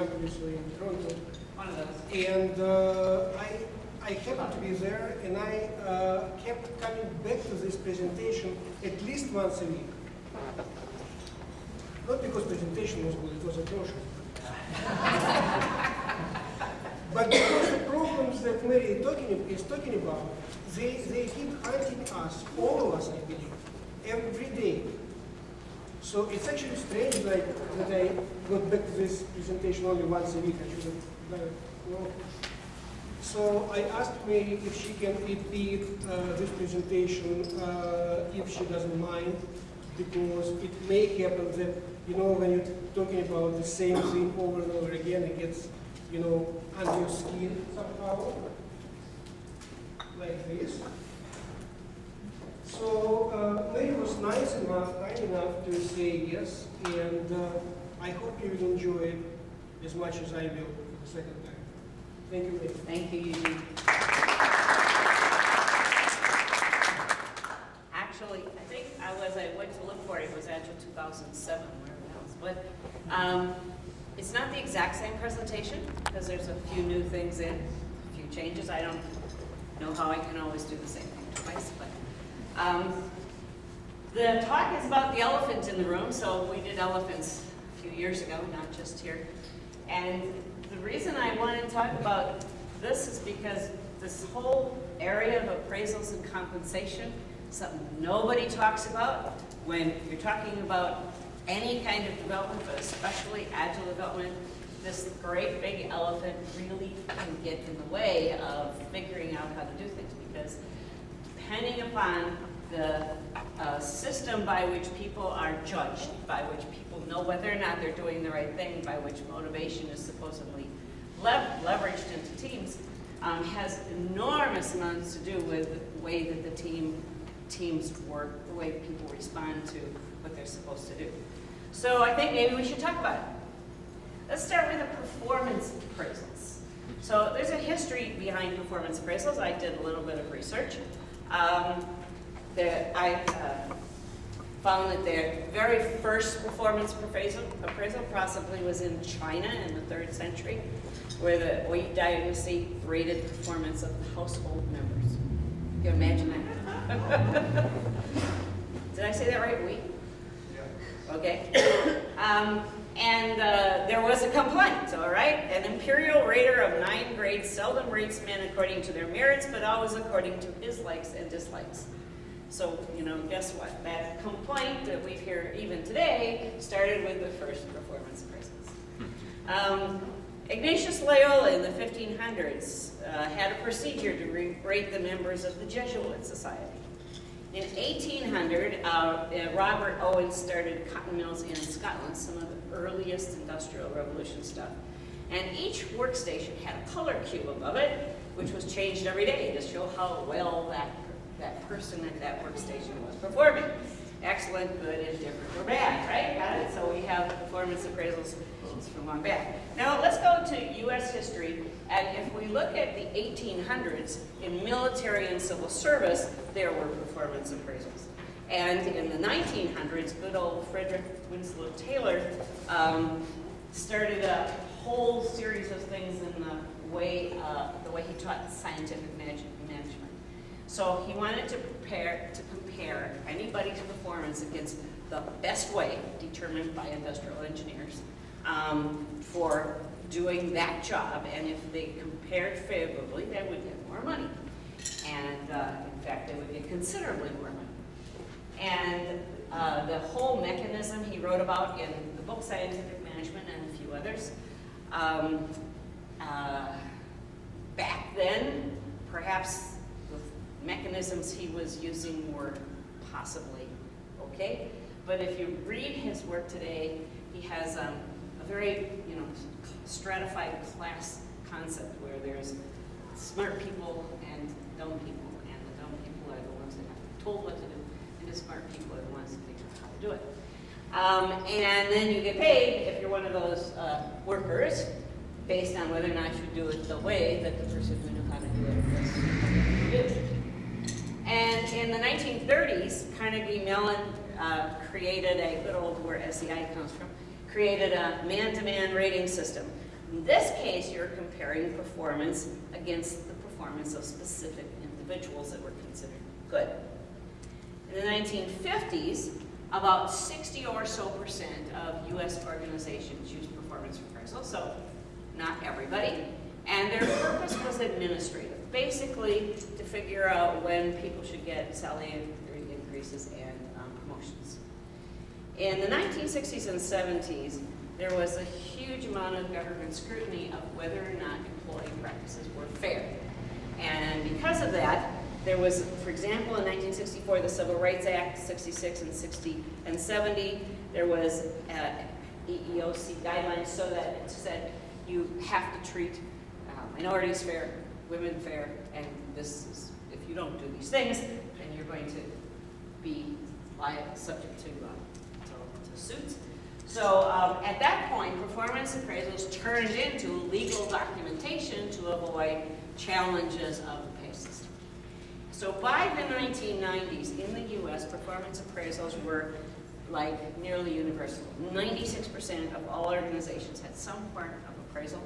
company, so in Toronto. One of those. And I happened to be there, and I kept coming back to this presentation at least once a week. Not because presentation was good, it was atrocious. But because the problems that Mary is talking about, they keep hunting us, all of us, I believe, every day. So it's actually strange that I got back to this presentation only once a week. I should have done it more. So I asked Mary if she can repeat this presentation, if she doesn't mind, because it may happen that, you know, when you're talking about the same thing over and over again, it gets, you know, under your skin somehow, like this. So Mary was nice enough, kind enough to say yes, and I hope you will enjoy it as much as I will the second time. Thank you, Mary. Thank you, Eugene. Actually, I think I went to look for it, it was Agile 2007, wherever else. But it's not the exact same presentation, because there's a few new things in, a few changes. I don't know how I can always do the same thing twice, but the talk is about the elephant in the room. So we did elephants a few years ago, not just here. And the reason I wanted to talk about this is because this whole area of appraisals and compensation is something nobody talks about when you're talking about any kind of development, but especially Agile development. This great big elephant really can get in the way of figuring out how to do things, because depending upon the system by which people are judged, by which people know whether or not they're doing the right thing, by which motivation is supposedly leveraged into teams, has enormous amounts to do with the way that the teams work, the way people respond to what they're supposed to do. So I think maybe we should talk about it. Let's start with the performance appraisals. So there's a history behind performance appraisals. I did a little bit of research. I found that their very first performance appraisal possibly was in China in the 3rd century, where the Wheat dynasty rated the performance of household members. You can imagine that. Did I say that right, Wheat? Yeah. Okay. There was a complaint, all right? An imperial rater of 9 grades seldom rates men according to their merits, but always according to his likes and dislikes. So, you know, guess what? That complaint that we hear even today started with the first performance appraisals. Ignatius Loyola in the 1500s had a procedure to rate the members of the Jesuit Society. In 1800, Robert Owen started cotton mills in Scotland, some of the earliest industrial revolution stuff. And each workstation had a color cube above it, which was changed every day to show how well that person at that workstation was performing. Excellent, good, indifferent, or bad, right? Got it? So we have performance appraisals from on back. Now let's go to U.S. history, and if we look at the 1800s, in military and civil service, there were performance appraisals. And in the 1900s, good old Frederick Winslow Taylor started a whole series of things in the way he taught scientific management. So he wanted to compare anybody's performance against the best way determined by industrial engineers for doing that job, and if they compared favorably, they would get more money. And in fact, they would get considerably more money. And the whole mechanism he wrote about in the book Scientific Management and a few others. Back then, perhaps the mechanisms he was using were possibly okay, but if you read his work today, he has a very, stratified class concept where there's smart people and dumb people, and the dumb people are the ones that have told what to do, and the smart people are the ones that figure out how to do it. And then you get paid if you're one of those workers based on whether or not you do it the way that the person who knew how to do it was did. And in the 1930s, Carnegie Mellon created a good old, where SEI comes from, created a man-to-man rating system In this case, you're comparing performance against the performance of specific individuals that were considered good. In the 1950s, about 60 or so % of US organizations used performance appraisal, so not everybody. And their purpose was administrative, basically to figure out when people should get salary increases and promotions. In the 1960s and 70s, there was a huge amount of government scrutiny of whether or not employee practices were fair. And because of that, there was, for example, in 1964, the Civil Rights Act, 66 and 60 and 70, there was EEOC guidelines so that it said you have to treat minorities fair, women fair, and this is, if you don't do these things, then you're going to be subject to suits. So at that point, performance appraisals turned into legal documentation to avoid challenges of the pay system. So by the 1990s in the US, performance appraisals were like nearly universal. 96% of all organizations had some form of appraisal.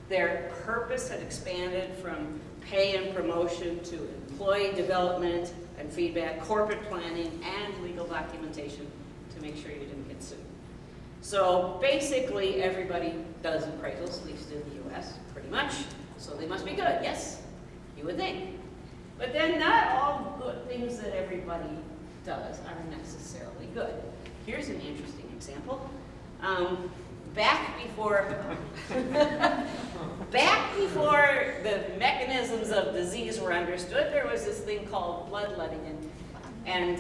Their purpose had expanded from pay and promotion to employee development and feedback, corporate planning, and legal documentation to make sure you didn't get sued. So basically everybody does appraisals, at least in the US, pretty much. So they must be good, yes? You would think. But then not all good things that everybody does are necessarily good. Here's an interesting example. Back before the mechanisms of disease were understood, there was this thing called bloodletting, and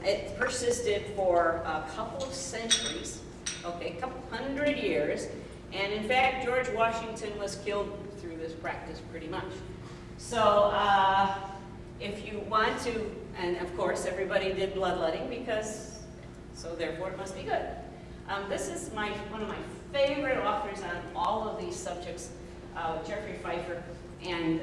it persisted for a couple of centuries, okay, a couple hundred years, and in fact, George Washington was killed through this practice pretty much. So if you want to, and of course everybody did bloodletting because, so therefore it must be good. This is one of my favorite authors on all of these subjects, Jeffrey Pfeiffer, and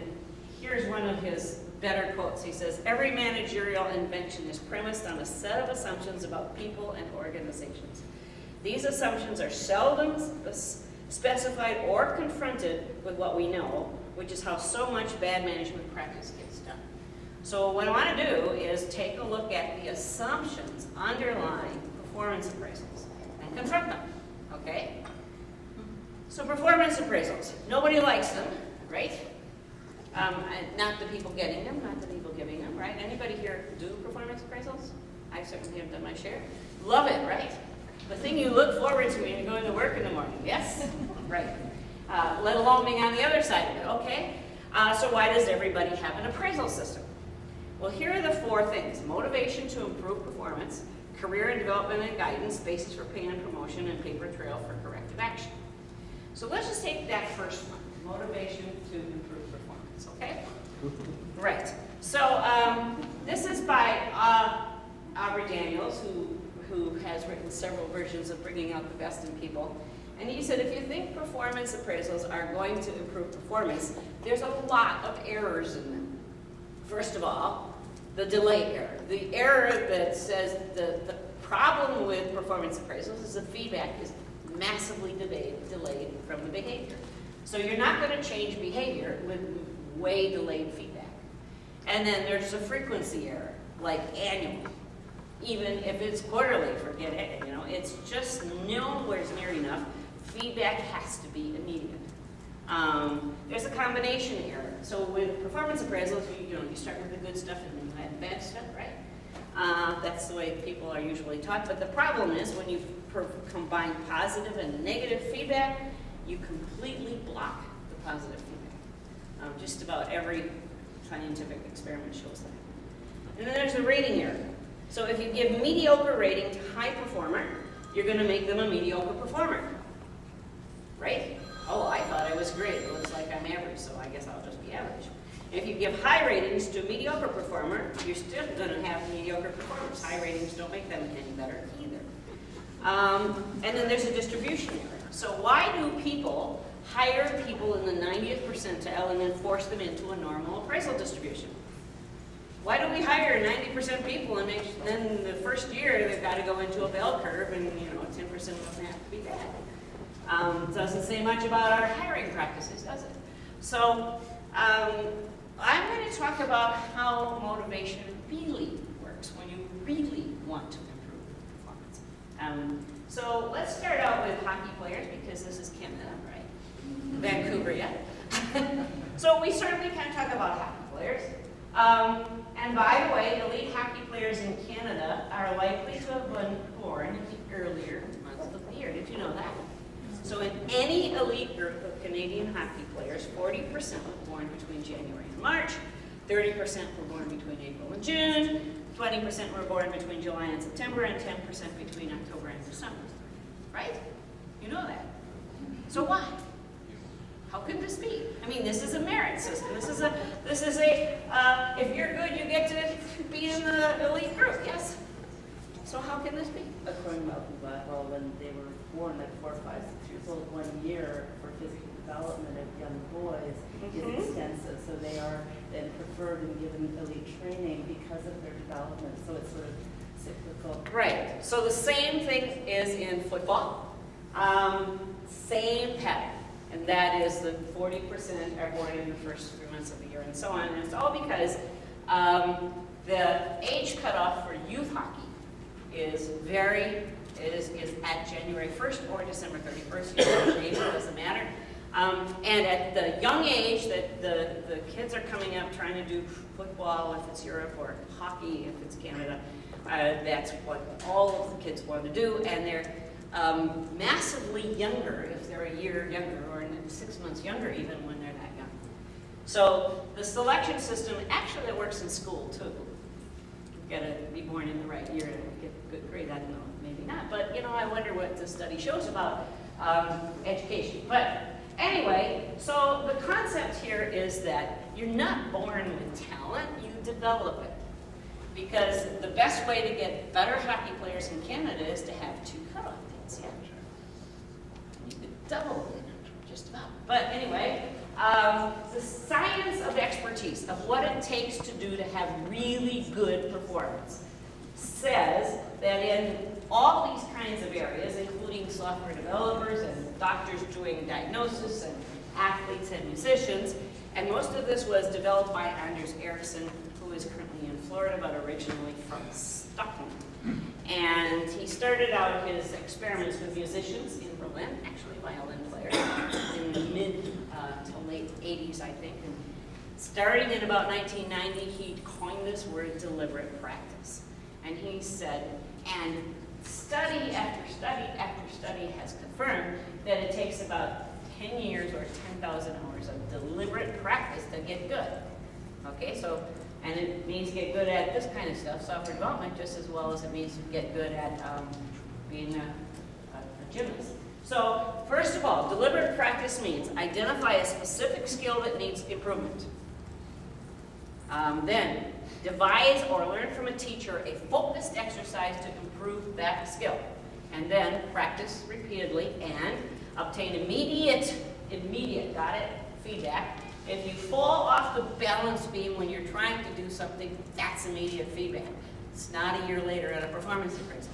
here's one of his better quotes. He says, "Every managerial invention is premised on a set of assumptions about people and organizations. These assumptions are seldom specified or confronted with what we know, which is how so much bad management practice gets done." So what I want to do is take a look at the assumptions underlying performance appraisals and confront them, okay? So performance appraisals, nobody likes them, right? Not the people getting them, not the people giving them, right? Anybody here do performance appraisals? I certainly have done my share. Love it, right? The thing you look forward to when you go into work in the morning, yes? Right. Let alone being on the other side of it, okay? So why does everybody have an appraisal system? Well, here are the 4 things: motivation to improve performance, career and development and guidance, basis for pay and promotion, and paper trail for corrective action. So let's just take that first one, motivation to improve performance, okay? Right. So this is by Aubrey Daniels, who has written several versions of Bringing Out the Best in People. And he said, if you think performance appraisals are going to improve performance, there's a lot of errors in them. First of all, the delay error. The error that says the problem with performance appraisals is the feedback is massively delayed from the behavior. So you're not going to change behavior with way delayed feedback. And then there's a frequency error, like annual. Even if it's quarterly, forget it. You know, it's just nowhere near enough. Feedback has to be immediate. There's a combination error. So with performance appraisals, you start with the good stuff and then you add the bad stuff, right? That's the way people are usually taught. But the problem is when you combine positive and negative feedback, you completely block the positive feedback. Just about every scientific experiment shows that. And then there's a rating error. So if you give mediocre rating to high performer, you're going to make them a mediocre performer, right? Oh, I thought I was great. It looks like I'm average, so I guess I'll just be average. If you give high ratings to a mediocre performer, you're still going to have mediocre performers. High ratings don't make them any better either. And then there's a distribution error. So why do people hire people in the 90th percentile and then force them into a normal appraisal distribution? Why do we hire 90% people and then the first year they've got to go into a bell curve and 10% of them have to be bad? Doesn't say much about our hiring practices, does it? So I'm going to talk about how motivation really works when you really want to improve performance. So let's start out with hockey players, because this is Canada, right? Vancouver, yeah. So we certainly can talk about hockey players. And by the way, elite hockey players in Canada are likely to have been born in the earlier months of the year. Did you know that? So in any elite group of Canadian hockey players, 40% were born between January and March, 30% were born between April and June, 20% were born between July and September, and 10% between October and December. Right? You know that. So why? How could this be? I mean, this is a merit system. This is a, if you're good, you get to be in the elite group, yes? So how can this be? According to well, when they were born, like 4, 5, 6 years old, 1 year for physical development of young boys is extensive. So they are then preferred and given elite training because of their development. So it's sort of cyclical. Right. So the same thing is in football. Same pattern. And that is the 40% are born in the first 3 months of the year and so on. And it's all because the age cutoff for youth hockey is at January 1st or December 31st. Age doesn't matter. And at the young age that the kids are coming up trying to do football if it's Europe, or hockey if it's Canada, that's what all of the kids want to do. And they're massively younger if they're a year younger, or 6 months younger even when they're that young. So the selection system actually works in school too. You've got to be born in the right year to get a good grade. I don't know, maybe not. But you know, I wonder what the study shows about education. But anyway, so the concept here is that you're not born with talent, you develop it. Because the best way to get better hockey players in Canada is to have 2 cutoff dates. Yeah. You could double it, just about. But anyway, the science of expertise, of what it takes to do to have really good performance, says that in all these kinds of areas, including software developers and doctors doing diagnosis and athletes and musicians, and most of this was developed by Anders Ericsson, who is currently in Florida, but originally from Stockholm. And he started out his experiments with musicians in Berlin, actually violin players, in the mid to late 80s, I think. And starting in about 1990, he coined this word deliberate practice. And he said, and study after study after study has confirmed that it takes about 10 years or 10,000 hours of deliberate practice to get good. Okay, so, and it means get good at this kind of stuff, software development, just as well as it means get good at being a gymnast. So, first of all, deliberate practice means identify a specific skill that needs improvement. Then, devise or learn from a teacher a focused exercise to improve that skill. And then, practice repeatedly and obtain immediate, got it, feedback. If you fall off the balance beam when you're trying to do something, that's immediate feedback. It's not a year later at a performance appraisal.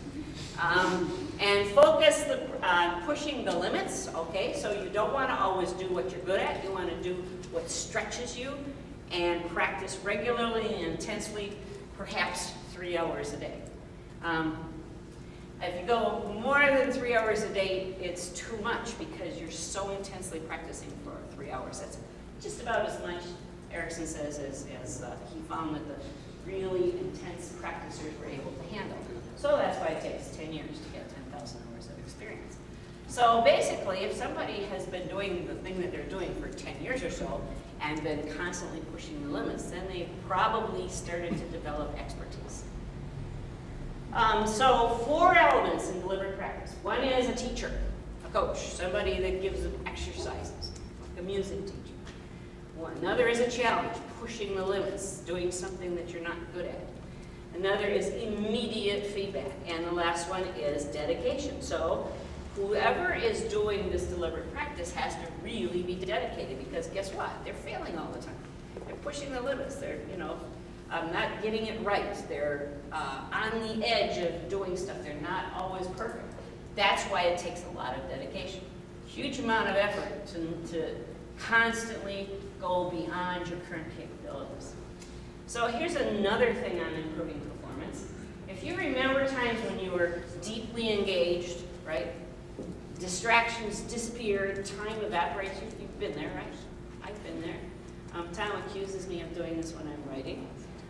And focus on pushing the limits, okay? So you don't want to always do what you're good at. You want to do what stretches you, and practice regularly and intensely, perhaps 3 hours a day. If you go more than 3 hours a day, it's too much because you're so intensely practicing for 3 hours. That's just about as much, Ericsson says, as he found that the really intense practicers were able to handle. So that's why it takes 10 years to get 10,000 hours of experience. So basically, if somebody has been doing the thing that they're doing for 10 years or so and been constantly pushing the limits, then they probably started to develop expertise. So 4 elements in deliberate practice. One is a teacher, a coach, somebody that gives them exercises, like a music teacher. Another is a challenge, pushing the limits, doing something that you're not good at. Another is immediate feedback. And the last one is dedication. So whoever is doing this deliberate practice has to really be dedicated, because guess what? They're failing all the time. They're pushing the limits. They're, not getting it right. They're on the edge of doing stuff. They're not always perfect. That's why it takes a lot of dedication. huge amount of effort to constantly go beyond your current capabilities. So here's another thing on improving performance. If you remember times when you were deeply engaged, right? Distractions disappeared, time evaporates. You've been there, right? I've been there. Tom accuses me of doing this when I'm writing.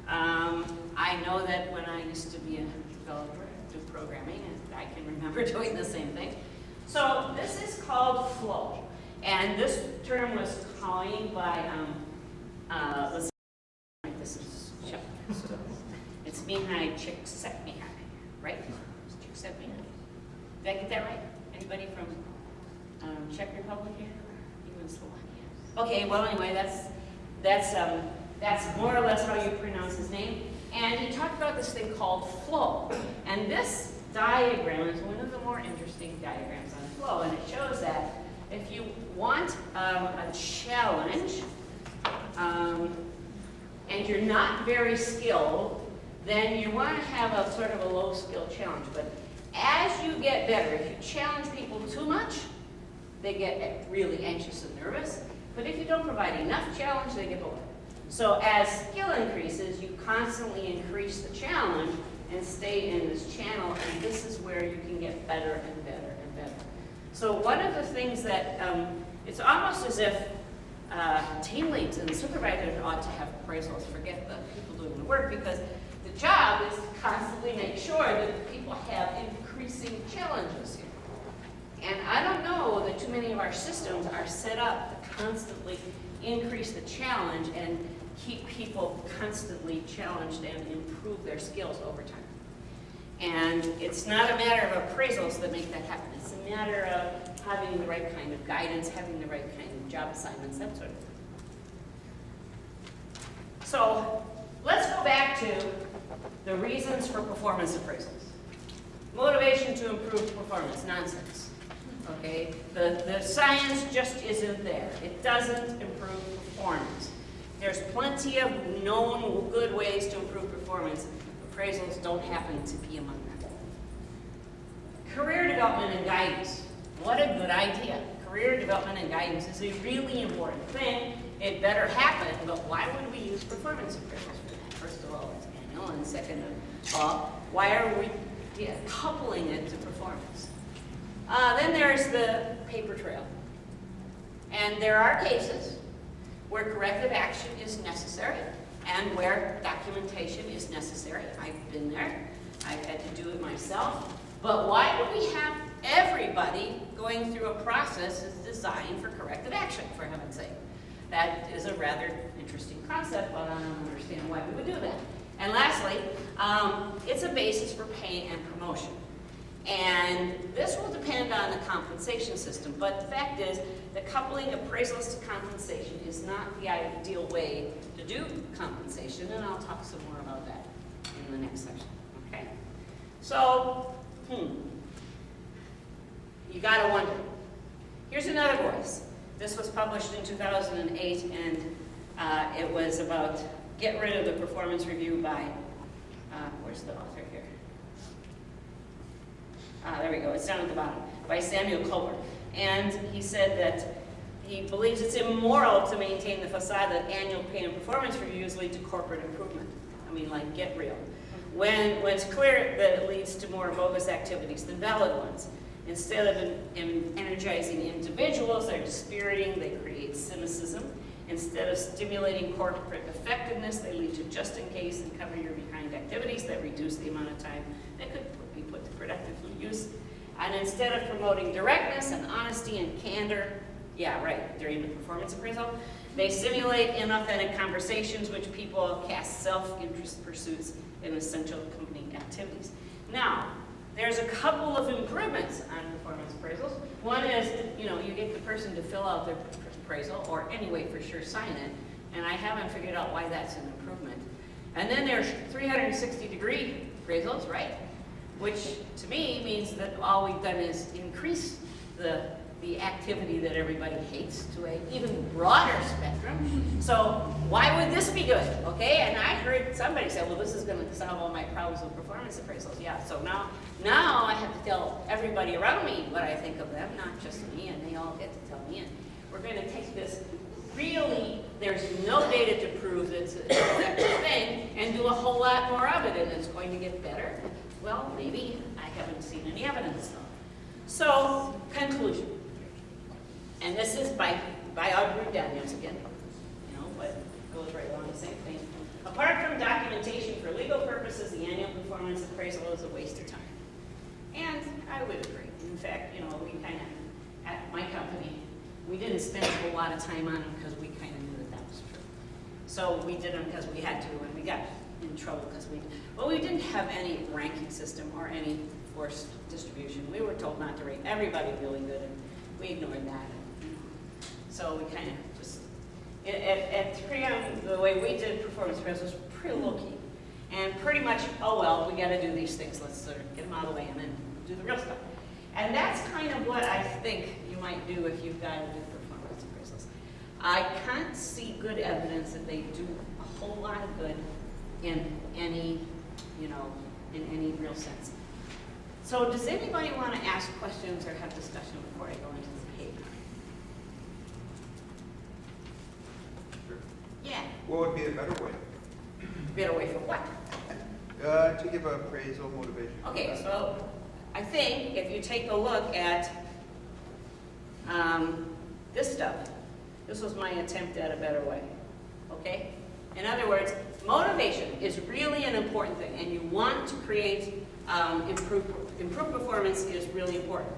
I know that when I used to be a developer, do programming, and I can remember doing the same thing. So this is called flow. And this term was coined by, this is Chuck. So it's Mihai Csikszentmihalyi, right? Csikszentmihalyi. Did I get that right? Anybody from Czech Republic here? Even Slovakia? Okay, well anyway, that's more or less how you pronounce his name. And he talked about this thing called flow. And this diagram is one of the more interesting diagrams on flow. And it shows that if you want a challenge, and you're not very skilled, then you want to have a sort of a low skill challenge. But as you get better, if you challenge people too much, they get really anxious and nervous. But if you don't provide enough challenge, they get bored. So as skill increases, you constantly increase the challenge and stay in this channel, and this is where you can get better and better and better. So one of the things that, it's almost as if team leads and supervisors ought to have appraisals, forget the people doing the work, because the job is to constantly make sure that people have increasing challenges here. And I don't know that too many of our systems are set up to constantly increase the challenge and keep people constantly challenged and improve their skills over time. And it's not a matter of appraisals that make that happen. It's a matter of having the right kind of guidance, having the right kind of job assignments, that sort of thing. So let's go back to the reasons for performance appraisals. Motivation to improve performance, nonsense. Okay, the science just isn't there. It doesn't improve performance. There's plenty of known good ways to improve performance. Appraisals don't happen to be among them. Career development and guidance. What a good idea. Career development and guidance is a really important thing. It better happen, but why would we use performance appraisals for that? First of all, it's annual, and second of all, why are we coupling it to performance? Then there's the paper trail. And there are cases where corrective action is necessary and where documentation is necessary. I've been there. I've had to do it myself. But why do we have everybody going through a process that's designed for corrective action, for heaven's sake? That is a rather interesting concept, but I don't understand why we would do that. And lastly, it's a basis for pay and promotion. And this will depend on the compensation system, but the fact is that coupling appraisals to compensation is not the ideal way to do compensation, and I'll talk some more about that in the next section, okay? So, you gotta wonder. Here's another voice. This was published in 2008, and it was about get rid of the performance review by, where's the author here? There we go, it's down at the bottom, by Samuel Culver. And he said that he believes it's immoral to maintain the facade that annual pay and performance reviews lead to corporate improvement. I mean, like, get real. When it's clear that it leads to more bogus activities than valid ones. Instead of energizing individuals, they're dispiriting, they create cynicism. Instead of stimulating corporate effectiveness, they lead to just-in-case and cover-your-behind activities that reduce the amount of time that could be put to productive use. And instead of promoting directness and honesty and candor, yeah, right, during the performance appraisal, they simulate inauthentic conversations which people cast self-interest pursuits in essential company activities. Now, there's a couple of improvements on performance appraisals. One is, you get the person to fill out their appraisal, or anyway, for sure, sign it. And I haven't figured out why that's an improvement. And then there's 360-degree appraisals, right? Which, to me, means that all we've done is increase the the activity that everybody hates to an even broader spectrum. So why would this be good? Okay, and I heard somebody say, well, this is going to solve all my problems with performance appraisals. Yeah, so now I have to tell everybody around me what I think of them, not just me, and they all get to tell me. And we're going to take this really, there's no data to prove that it's an effective thing, and do a whole lot more of it, and it's going to get better. Well, maybe. I haven't seen any evidence though. So, conclusion. And this is by Audrey Daniels again, you know, but goes right along the same thing. Apart from documentation for legal purposes, the annual performance appraisal is a waste of time. And I would agree. In fact, you know, we kind of, at my company, we didn't spend a whole lot of time on them because we kind of knew that that was true. So we did them because we had to, and we got in trouble because we didn't have any ranking system or any forced distribution. We were told not to rate everybody really good, and we ignored that. So we kind of just, at 3M, the way we did performance appraisals was pretty low-key. And pretty much, oh well, we got to do these things, let's sort of get them out of the way and then do the real stuff. And that's kind of what I think you might do if you've got to do performance appraisals. I can't see good evidence that they do a whole lot of good in any, you know, in any real sense. So does anybody want to ask questions or have discussion before I go into the paper? Sure. Yeah. What would be a better way? Better way for what? To give appraisal motivation. Okay, so I think if you take a look at this stuff, this was my attempt at a better way, okay? In other words, motivation is really an important thing, and you want to create improved performance is really important.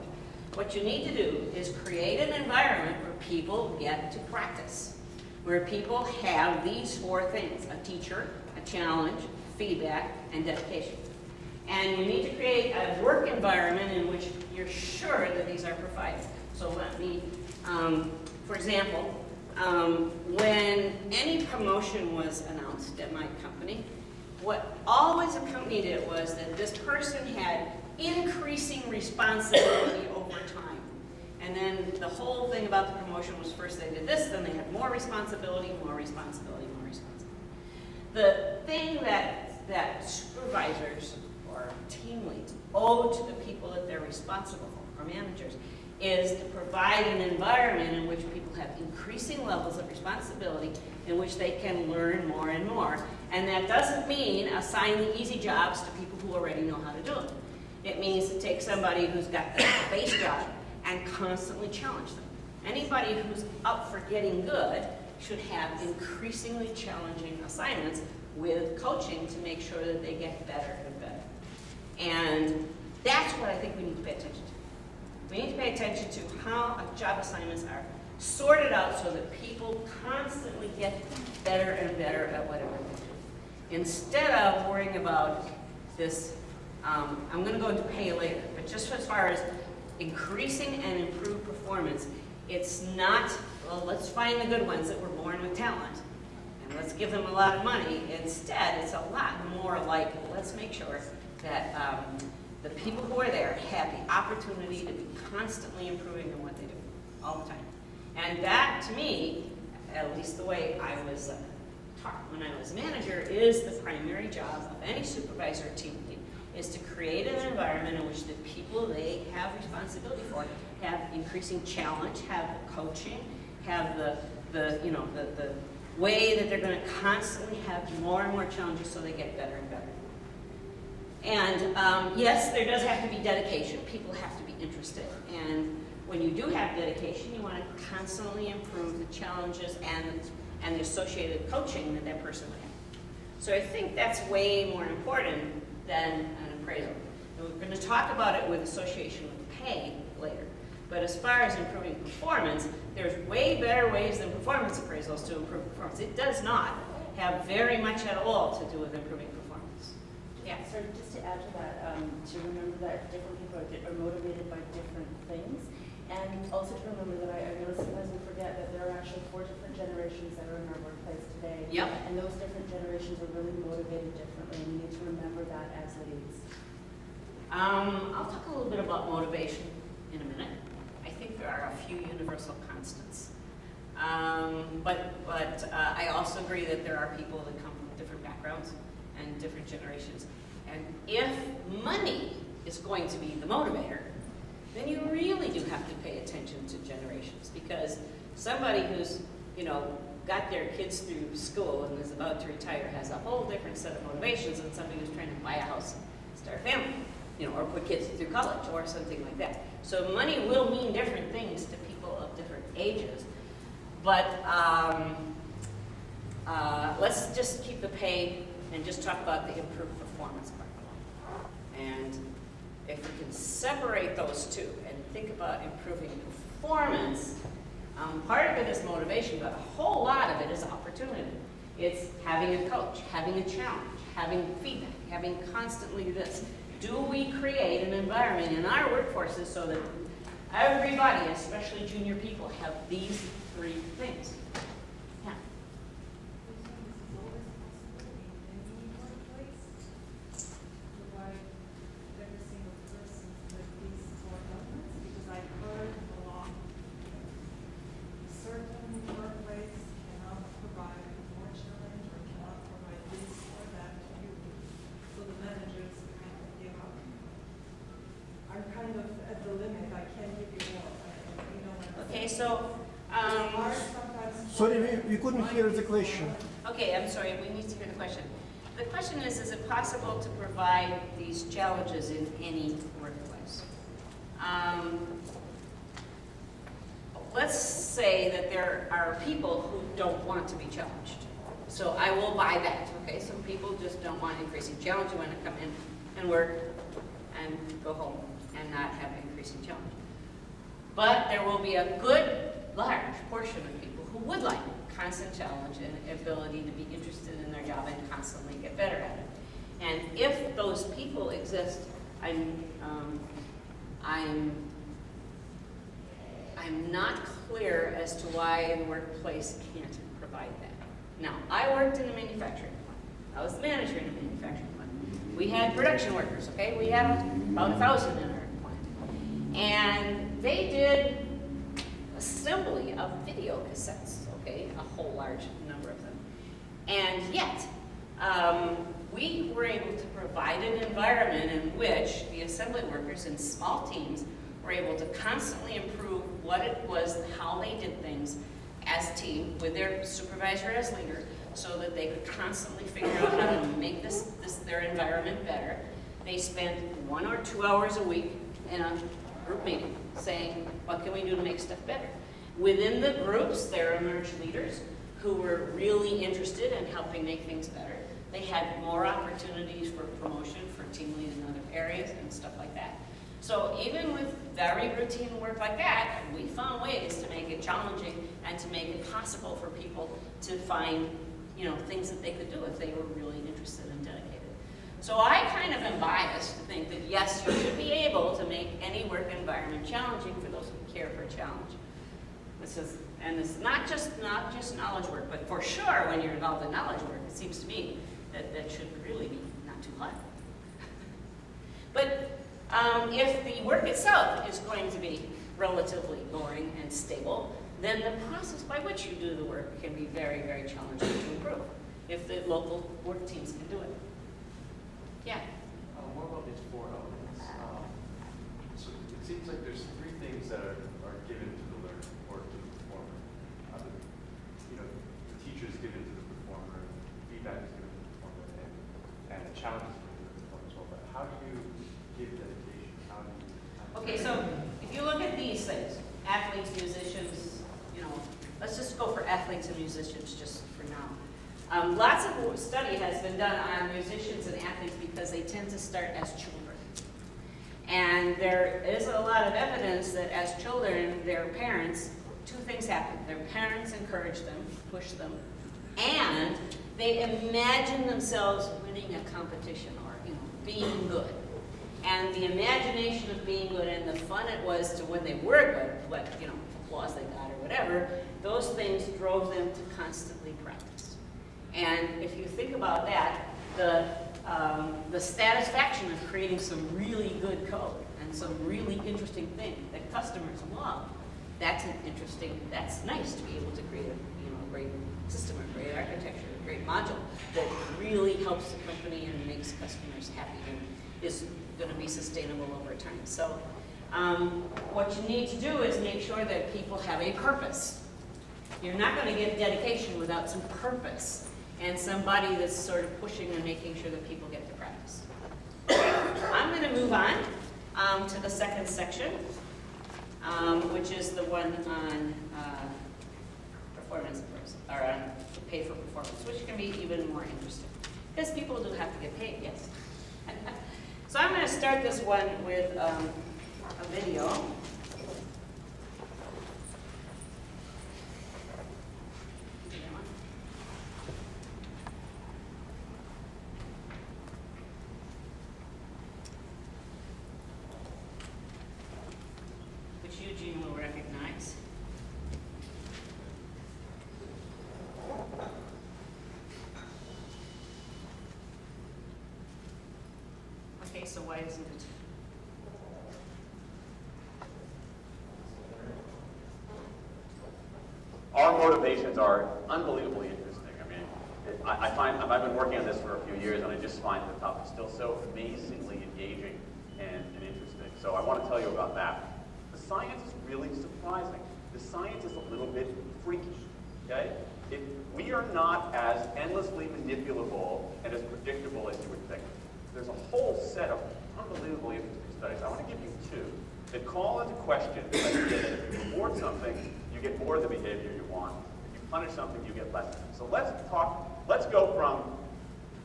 What you need to do is create an environment where people get to practice, where people have these four things: a teacher, a challenge, feedback, and dedication. And you need to create a work environment in which you're sure that these are provided. So let me, for example, when any promotion was announced at my company, what always accompanied it was that this person had increasing responsibility over time. And then the whole thing about the promotion was first they did this, then they had more responsibility, more responsibility, more responsibility. The thing that supervisors or team leads owe to the people that they're responsible for, or managers, is to provide an environment in which people have increasing levels of responsibility, in which they can learn more and more. And that doesn't mean assigning easy jobs to people who already know how to do it. It means to take somebody who's got the base job and constantly challenge them. Anybody who's up for getting good should have increasingly challenging assignments with coaching to make sure that they get better and better. And that's what I think we need to pay attention to. We need to pay attention to how job assignments are sorted out so that people constantly get better and better at whatever they do. Instead of worrying about this, I'm going to go into pay later, but just as far as increasing and improved performance, it's not, well, let's find the good ones that were born with talent and let's give them a lot of money. Instead, it's a lot more like, let's make sure that the people who are there have the opportunity to be constantly improving in what they do all the time. And that, to me, at least the way I was taught when I was manager, is the primary job of any supervisor or team lead, is to create an environment in which the people they have responsibility for have increasing challenge, have the coaching, have the way that they're going to constantly have more and more challenges so they get better and better. And yes, there does have to be dedication. People have to be interested. And when you do have dedication, you want to constantly improve the challenges and the associated coaching that that person would have. So I think that's way more important than an appraisal. And we're going to talk about it with association with pay later. But as far as improving performance, there's way better ways than performance appraisals to improve performance. It does not have very much at all to do with improving performance. Yeah. So just to add to that, to remember that different people are motivated by different things. And also to remember that I know sometimes we forget that there are actually 4 different generations that are in our workplace today. Yep. And those different generations are really motivated differently, and we need to remember that as leads. I'll talk a little bit about motivation in a minute. I think there are a universal constants. But I also agree that there are people that come from different backgrounds and different generations. And if money is going to be the motivator, then you really do have to pay attention to generations, because somebody who's, got their kids through school and is about to retire has a whole different set of motivations than somebody who's trying to buy a house, start a family, or put kids through college or something like that. So money will mean different things to people of different ages. But let's just keep the pay and just talk about the improved performance part. And if we can separate those two and think about improving performance, part of it is motivation, but a whole lot of it is opportunity. It's having a coach, having a challenge, having feedback, having constantly this. Do we create an environment in our workforces so that everybody, especially junior people, have these three things? Yeah. Okay, so, Sorry, we couldn't hear the question. okay, I'm sorry, we need to hear the question. The question is it possible to provide these challenges in any workplace? Let's say that there are people who don't want to be challenged. So I will buy that, okay? Some people just don't want increasing challenge, they want to come in and work and go home and not have increasing challenge. But there will be a good, large portion of people who would like constant challenge and ability to be interested in their job and constantly get better at it. And if those people exist, I'm not clear as to why the workplace can't provide that. Now, I worked in a manufacturing plant. I was the manager in a manufacturing plant. We had production workers, okay? We had about 1,000 in our plant. And they did assembly of video cassettes, okay? A whole large number of them. And yet, we were able to provide an environment in which the assembly workers in small teams were able to constantly improve what it was, how they did things as a team with their supervisor as leader, so that they could constantly figure out how to make their environment better. They spent 1 or 2 hours a week in a group meeting saying, what can we do to make stuff better? Within the groups, there emerged leaders who were really interested in helping make things better. They had more opportunities for promotion, for team lead in other areas and stuff like that. So even with very routine work like that, we found ways to make it challenging and to make it possible for people to find, things that they could do if they were really interested and dedicated. So I kind of am biased to think that yes, you should be able to make any work environment challenging for those who care for challenge. This is not just knowledge work, but for sure when you're involved in knowledge work, it seems to me that should really be not too hard. But if the work itself is going to be relatively boring and stable, then the process by which you do the work can be very, very challenging to improve if the local work teams can do it. Yeah? What about these 4 elements? So it seems like there's 3 things that are given to the learner or to the performer. The teacher is given to the performer, feedback is given to the performer, and a challenge is given to the performer as well. But how do you give dedication? Okay, so if you look at these things, athletes, musicians, let's just go for athletes and musicians just for now. Lots of study has been done on musicians and athletes because they tend to start as children. And there is a lot of evidence that as children, their parents, 2 things happen. Their parents encourage them, push them, and they imagine themselves winning a competition or being good. And the imagination of being good and the fun it was to when they were good, what applause they got or whatever, those things drove them to constantly practice. And if you think about that, the satisfaction of creating some really good code and some really interesting thing that customers love, that's that's nice to be able to create a great system, a great architecture, a great module that really helps the company and makes customers happy and is going to be sustainable over time. So what you need to do is make sure that people have a purpose. You're not going to get dedication without some purpose and somebody that's sort of pushing and making sure that people get to practice. I'm going to move on to the second section, which is the one on performance, or on pay for performance, which can be even more interesting. Because people do have to get paid, yes. So I'm going to start this one with a video. Which Eugene will recognize. Okay, so why isn't it? Our motivations are unbelievably interesting. I mean, I find, I've been working on this for a few years, and I just find the topic still so amazingly engaging and interesting. So I want to tell you about that. The science is really surprising. The science is a little bit freaky, okay? We are not as endlessly manipulable and as predictable as you would think. There's a whole set of unbelievably interesting studies. I want to give you two that call into question the idea that if you reward something, you get more of the behavior you want. If you punish something, you get less. So let's go from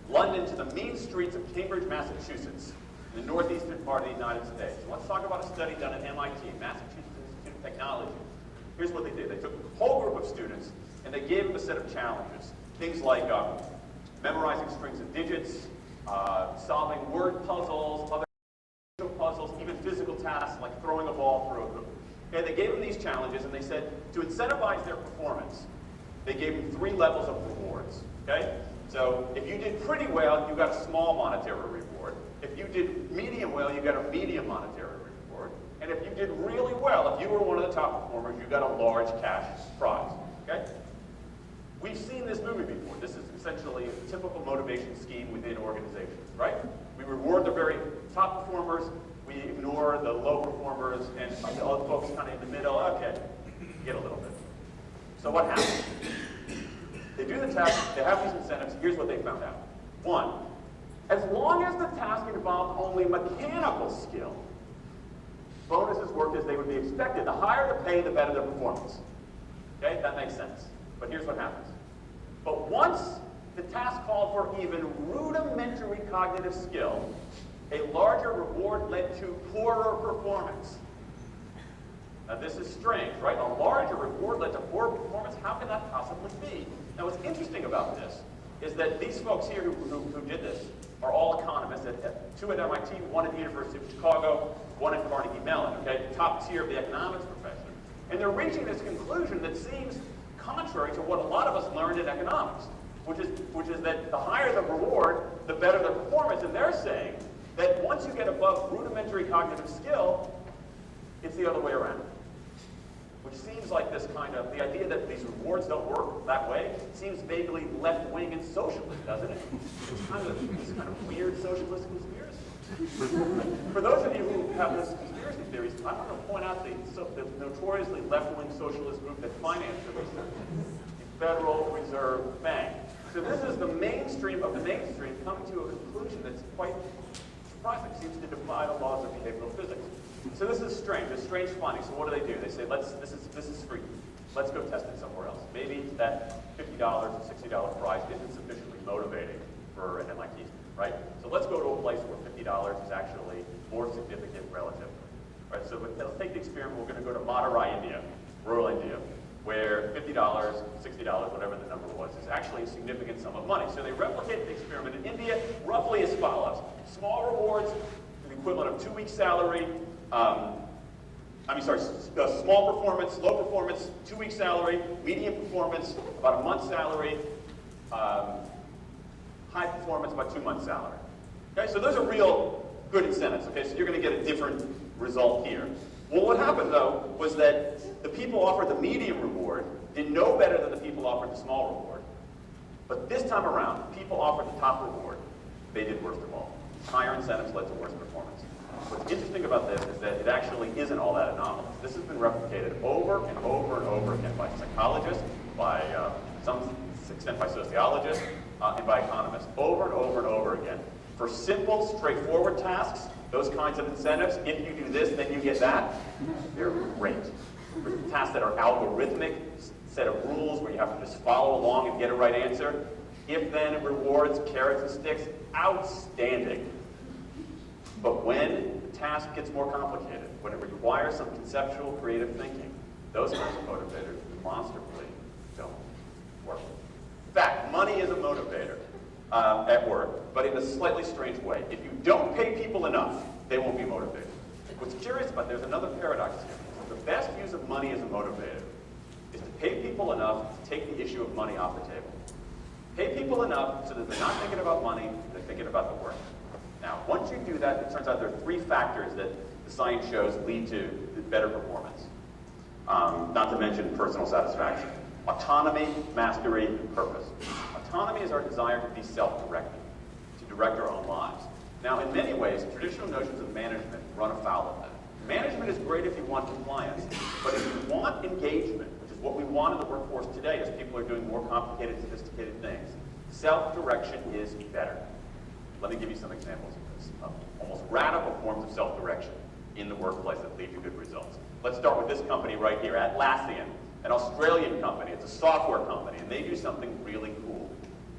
London to the mean streets of Cambridge, Massachusetts, in the northeastern part of the United States. So let's talk about a study done at MIT, Massachusetts Institute of Technology. Here's what they did. They took a whole group of students, and they gave them a set of challenges. Things like memorizing strings of digits, solving word puzzles, other puzzles, even physical tasks like throwing a ball through a hoop. Okay, they gave them these challenges, and they said to incentivize their performance, they gave them 3 levels of rewards. Okay, so if you did pretty well, you got a small monetary reward. If you did medium well, you got a medium monetary reward. And if you did really well, if you were one of the top performers, you got a large cash prize. Okay. We've seen this movie before. This is essentially a typical motivation scheme within organizations, right? We reward the very top performers, we ignore the low performers, and the other folks kind of in the middle. Okay, you get a little bit. So what happens? They do the task, they have these incentives. Here's what they found out. 1, as long as the task involved only mechanical skill, bonuses worked as they would be expected. The higher the pay, the better the performance. Okay, that makes sense. But here's what happens. But once the task called for even rudimentary cognitive skill, a larger reward led to poorer performance. Now this is strange, right? A larger reward led to poorer performance? How can that possibly be? Now what's interesting about this is that these folks here who did this are all economists, 2 at MIT, 1 at the University of Chicago, 1 at Carnegie Mellon, okay? Top tier of the economics profession. And they're reaching this conclusion that seems contrary to what a lot of us learned in economics, which is that the higher the reward, the better the performance. And they're saying that once you get above rudimentary cognitive skill, it's the other way around. Which seems like this kind of, the idea that these rewards don't work that way, seems vaguely left-wing and socialist, doesn't it? It's kind of weird socialist conspiracy. For those of you who have this conspiracy theories, I want to point out the notoriously left-wing socialist group that financed the research, the Federal Reserve Bank. So this is the mainstream of the mainstream coming to a conclusion that's quite surprising. It seems to defy the laws of behavioral physics. So this is strange. It's strange funding. So what do? They say, this is free. Let's go test it somewhere else. Maybe that $50 or $60 prize isn't sufficiently motivating for an MIT student, right? So let's go to a place where $50 is actually more significant relatively. Right? So let's take the experiment. We're going to go to Madurai, India, rural India, where $50, $60, whatever the number was, is actually a significant sum of money. So they replicate the experiment in India roughly as follows. Small rewards, the equivalent of 2 weeks' salary. Small performance, low performance, 2 weeks' salary, medium performance, about a month's salary, high performance, about 2 months' salary. Okay, so those are real good incentives. Okay, so you're going to get a different result here. Well, what happened though was that the people offered the medium reward did no better than the people offered the small reward. But this time around, people offered the top reward. They did worst of all. Higher incentives led to worse performance. What's interesting about this is that it actually isn't all that anomalous. This has been replicated over and over and over again by psychologists, by some extent by sociologists, and by economists. Over and over and over again. For simple, straightforward tasks, those kinds of incentives, if you do this, then you get that, they're great. For tasks that are algorithmic, set of rules where you have to just follow along and get a right answer, if then rewards, carrots and sticks, outstanding. But when the task gets more complicated, when it requires some conceptual, creative thinking, those kinds of motivators demonstrably don't work. In fact, money is a motivator at work, but in a slightly strange way. If you don't pay people enough, they won't be motivated. What's curious about, there's another paradox here. The best use of money as a motivator is to pay people enough to take the issue of money off the table. Pay people enough so that they're not thinking about money, they're thinking about the work. Now, once you do that, it turns out there are 3 factors that the science shows lead to better performance. Not to mention personal satisfaction. Autonomy, mastery, and purpose. Autonomy is our desire to be self-directed, to direct our own lives. Now, in many ways, traditional notions of management run afoul of that. Management is great if you want compliance, but if you want engagement, which is what we want in the workforce today as people are doing more complicated, sophisticated things, self-direction is better. Let me give you some examples of this, of almost radical forms of self-direction in the workplace that lead to good results. Let's start with this company right here, Atlassian, an Australian company. It's a software company, and they do something really cool.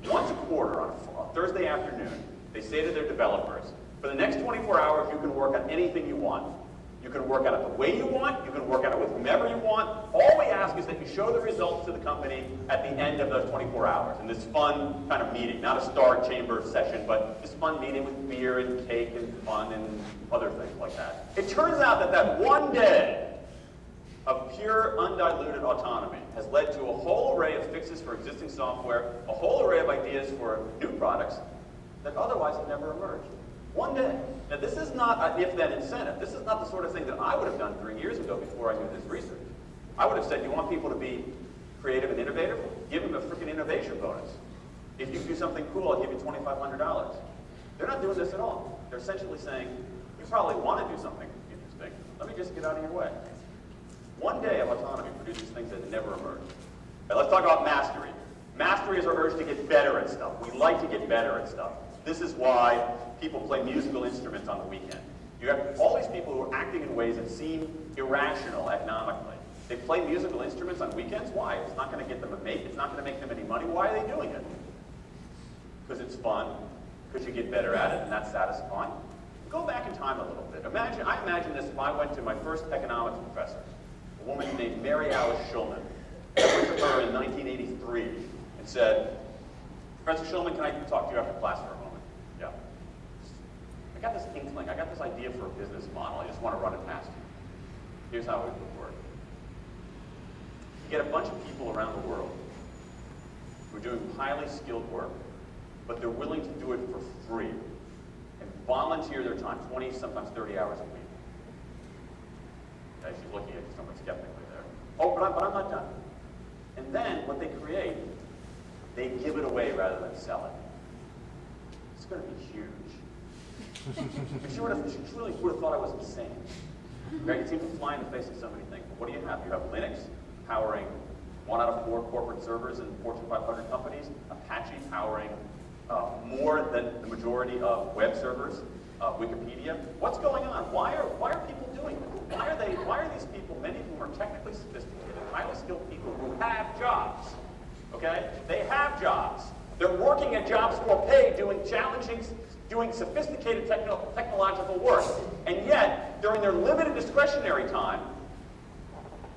Once a quarter, on a Thursday afternoon, they say to their developers, for the next 24 hours, you can work on anything you want. You can work on it the way you want. You can work on it with whomever you want. All we ask is that you show the results to the company at the end of those 24 hours in this fun kind of meeting, not a star chamber session, but this fun meeting with beer and cake and fun and other things like that. It turns out that that one day of pure, undiluted autonomy has led to a whole array of fixes for existing software, a whole array of ideas for new products that otherwise have never emerged. One day. Now, this is not an if-then incentive. This is not the sort of thing that I would have done 3 years ago before I knew this research. I would have said, you want people to be creative and innovative? Give them a freaking innovation bonus. If you do something cool, I'll give you $2,500. They're not doing this at all. They're essentially saying, you probably want to do something interesting. Let me just get out of your way. One day of autonomy produces things that never emerge. Now, let's talk about mastery. Mastery is our urge to get better at stuff. We like to get better at stuff. This is why people play musical instruments on the weekend. You have all these people who are acting in ways that seem irrational economically. They play musical instruments on weekends. Why? It's not going to get them a mate. It's not going to make them any money. Why are they doing it? Because it's fun, because you get better at it, and that's satisfying. Go back in time a little bit. I imagine this if I went to my first economics professor, a woman named Mary Alice Schulman. I went to her in 1983 and said, Professor Schulman, can I talk to you after class for a moment? Yeah. I got this inkling, I got this idea for a business model. I just want to run it past you. Here's how it would work. You get a bunch of people around the world who are doing highly skilled work, but they're willing to do it for free and volunteer their time, 20, sometimes 30 hours a week. Okay, she's looking at you somewhat skeptically there. Oh, but I'm not done. And then what they create, they give it away rather than sell it. It's going to be huge. She really would have thought I was insane. Right? It seems to fly in the face of so many things. But what do you have? You have Linux powering 1 out of 4 corporate servers in Fortune 500 companies. Apache powering more than the majority of web servers. Wikipedia. What's going on? Why are people doing this? Why are these people, many of whom are technically sophisticated, highly skilled people who have jobs? Okay? They have jobs. They're working at jobs for pay, doing sophisticated technological work. And yet, during their limited discretionary time,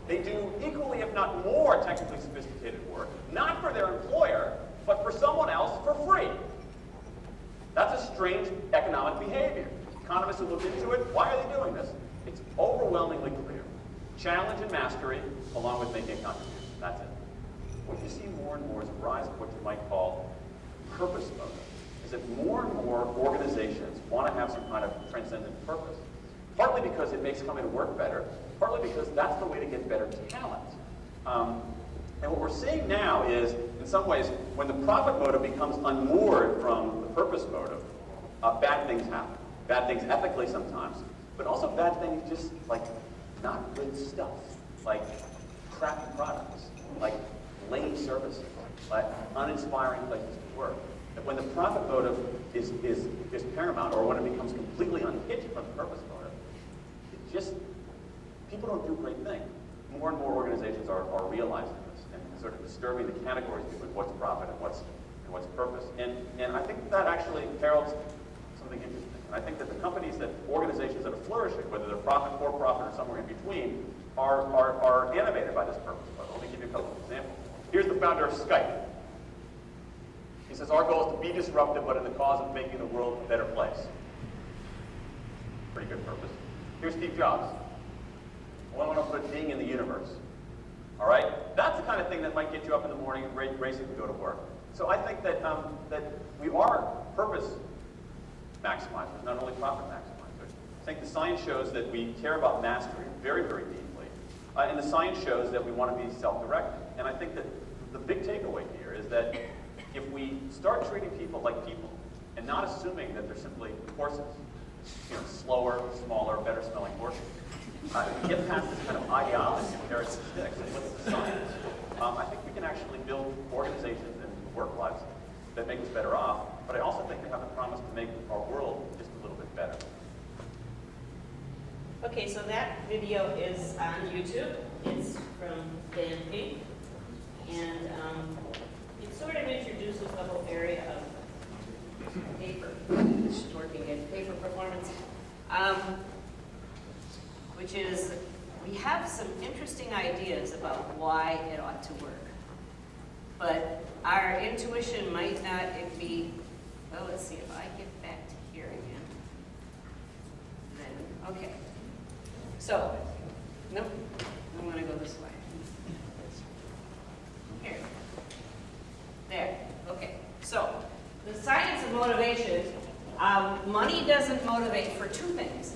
they do equally, if not more, technically sophisticated work, not for their employer, but for someone else for free. That's a strange economic behavior. Economists who look into it, why are they doing this? It's overwhelmingly clear. Challenge and mastery, along with making a contribution. That's it. What you see more and more is a rise of what you might call purpose motive. Is that more and more organizations want to have some kind of transcendent purpose. Partly because it makes coming to work better, partly because that's the way to get better talent. And what we're seeing now is, in some ways, when the profit motive becomes unmoored from the purpose motive, bad things happen. Bad things ethically sometimes, but also bad things just like not good stuff, like crappy products, like lame services, like uninspiring places to work. That when the profit motive is paramount, or when it becomes completely unhitched from the purpose motive, it just, people don't do great things. More and more organizations are realizing this and sort of disturbing the categories between what's profit and what's purpose. And I think that actually heralds something interesting. And I think that the companies organizations that are flourishing, whether they're profit, for profit, or somewhere in between, are animated by this purpose. But let me give you a couple of examples. Here's the founder of Skype. He says, our goal is to be disruptive, but in the cause of making the world a better place. Pretty good purpose. Here's Steve Jobs. I want to put a ding in the universe. All right? That's the kind of thing that might get you up in the morning and racing to go to work. So I think that we are purpose maximizers, not only profit maximizers. I think the science shows that we care about mastery very, very deeply. And the science shows that we want to be self-directed. And I think that the big takeaway here is that if we start treating people like people and not assuming that they're simply horses, slower, smaller, better smelling horses, if we get past this kind of ideology of carrots and sticks and what's the science, I think we can actually build organizations and work lives that make us better off. But I also think they have the promise to make our world just a little bit better. Okay, so that video is on YouTube. It's from Vancouver. And it sort of introduces the whole area of paper, working in paper performance, which is, we have some interesting ideas about why it ought to work. But our intuition might not be, well, let's see if I get back to here again. Then, okay. So, nope, I want to go this way. Here. There, okay. So, the science of motivation, money doesn't motivate for two things.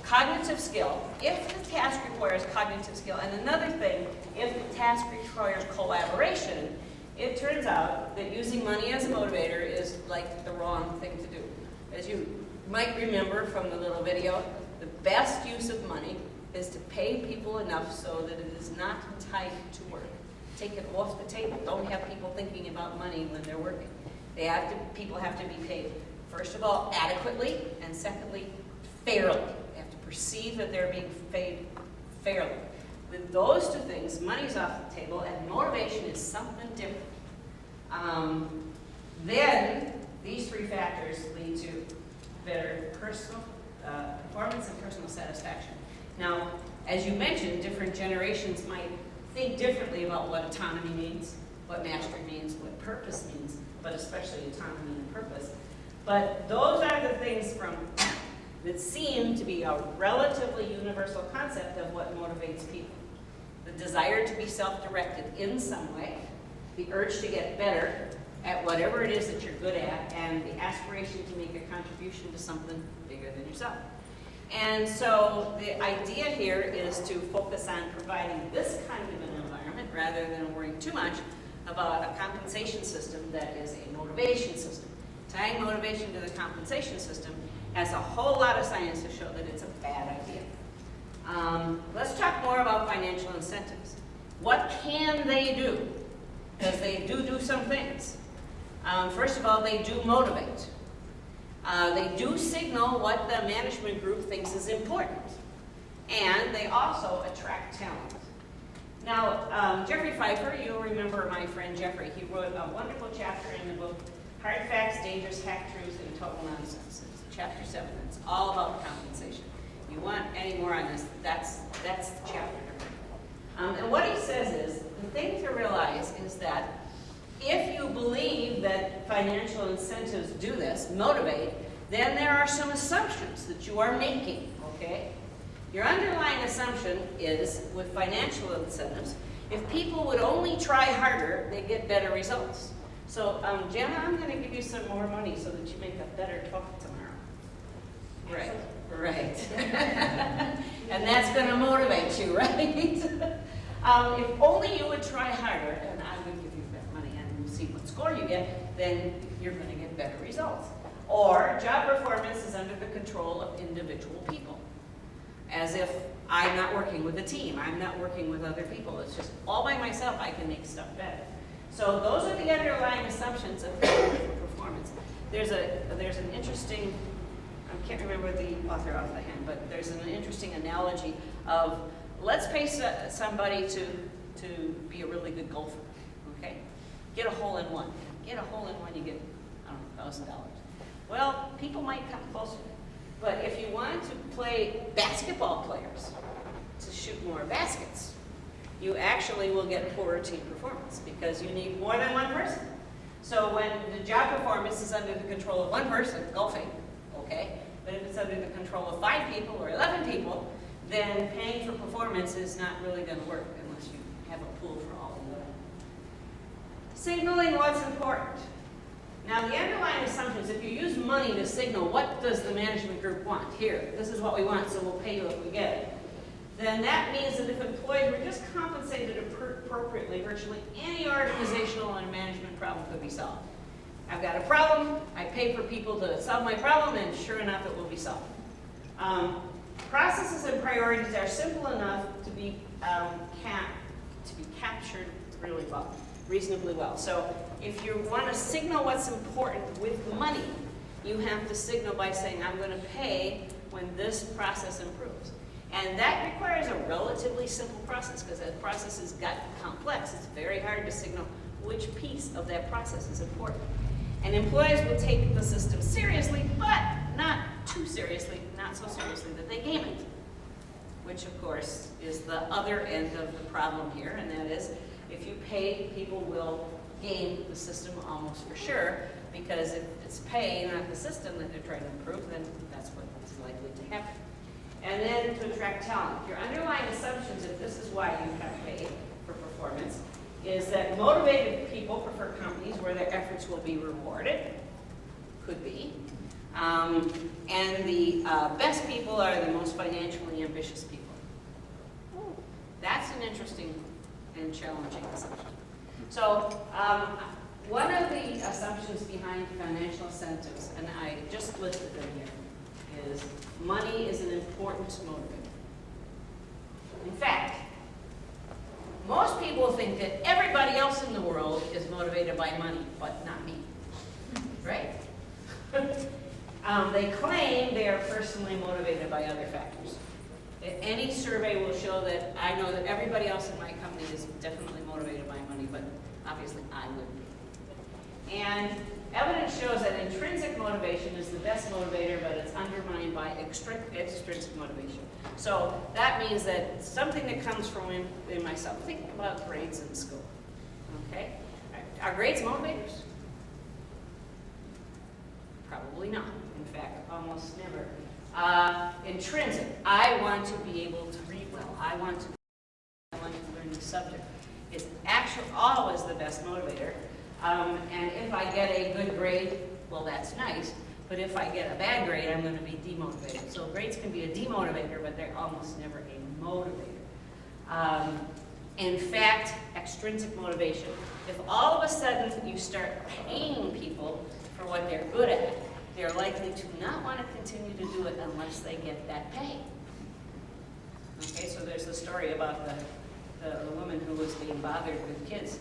Cognitive skill, if the task requires cognitive skill, and another thing, if the task requires collaboration, it turns out that using money as a motivator is like the wrong thing to do. As you might remember from the little video, the best use of money is to pay people enough so that it is not tied to work. Take it off the table. Don't have people thinking about money when they're working. People have to be paid, first of all, adequately, and secondly, fairly. They have to perceive that they're being paid fairly. With those two things, money's off the table, and motivation is something different. Then, these three factors lead to better personal performance and personal satisfaction. Now, as you mentioned, different generations might think differently about what autonomy means, what mastery means, what purpose means, but especially autonomy and purpose. But those are the things that seem to be a relatively universal concept of what motivates people. The desire to be self-directed in some way, the urge to get better at whatever it is that you're good at, and the aspiration to make a contribution to something bigger than yourself. And so the idea here is to focus on providing this kind of an environment rather than worrying too much about a compensation system that is a motivation system. Tying motivation to the compensation system has a whole lot of science to show that it's a bad idea. Let's talk more about financial incentives. What can they do? Because they do some things. First of all, they do motivate. They do signal what the management group thinks is important. And they also attract talent. Now, Jeffrey Pfeiffer, you'll remember my friend Jeffrey. He wrote a wonderful chapter in the book, Hard Facts, Dangerous Half-Truths, and Total Nonsense. It's chapter 7. It's all about compensation. If you want any more on this, that's the chapter. And what he says is, the thing to realize is that if you believe that financial incentives do this, motivate, then there are some assumptions that you are making, okay? Your underlying assumption is, with financial incentives, if people would only try harder, they get better results. So, Jenna, I'm going to give you some more money so that you make a better talk tomorrow. Right, Right. And that's going to motivate you, right? If only you would try harder, and I would give you that money, and we'll see what score you get, then you're going to get better results. Or job performance is under the control of individual people. As if I'm not working with a team, I'm not working with other people. It's just all by myself I can make stuff better. So those are the underlying assumptions of performance. There's an interesting, I can't remember the author off the hand, but there's an interesting analogy of let's pay somebody to be a really good golfer, okay? Get a hole in one. Get a hole in one, you get, I don't know, $1,000. Well, people might come closer. But if you wanted to play basketball players to shoot more baskets, you actually will get poorer team performance because you need more than one person. So when the job performance is under the control of one person, golfing, okay, but if it's under the control of 5 people or 11 people, then paying for performance is not really going to work unless you have a pool for all of them. Signaling what's important. Now the underlying assumptions, if you use money to signal what does the management group want, here, this is what we want, so we'll pay you if we get it, then that means that if employees were just compensated appropriately, virtually any organizational and management problem could be solved. I've got a problem, I pay for people to solve my problem, and sure enough it will be solved. Processes and priorities are simple enough to be captured really well, reasonably well. So if you want to signal what's important with money, you have to signal by saying, I'm going to pay when this process improves. And that requires a relatively simple process because as processes got complex, it's very hard to signal which piece of that process is important. And employees will take the system seriously, but not too seriously, not so seriously that they game it, which of course is the other end of the problem here, and that is if you pay, people will game the system almost for sure, because if it's pay, not the system that they're trying to improve, then that's what's likely to happen. And then to attract talent. Your underlying assumptions, if this is why you have paid for performance, is that motivated people prefer companies where their efforts will be rewarded, could be, and the best people are the most financially ambitious people. That's an interesting and challenging assumption. So one of the assumptions behind financial incentives, and I just listed them here, is money is an important motivator. In fact, most people think that everybody else in the world is motivated by money, but not me, right? They claim they are personally motivated by other factors. Any survey will show that I know that everybody else in my company is definitely motivated by money, but obviously I wouldn't be. And evidence shows that intrinsic motivation is the best motivator, but it's undermined by extrinsic motivation. So that means that something that comes from in myself. Think about grades in school, okay? Are grades motivators? Probably not. In fact, almost never. Intrinsic. I want to be able to read well. I want to learn the subject. It's actually always the best motivator. And if I get a good grade, well, that's nice. But if I get a bad grade, I'm going to be demotivated. So grades can be a demotivator, but they're almost never a motivator. In fact, extrinsic motivation. If all of a sudden you start paying people for what they're good at, they're likely to not want to continue to do it unless they get that pay. Okay, so there's the story about the woman who was being bothered with kids,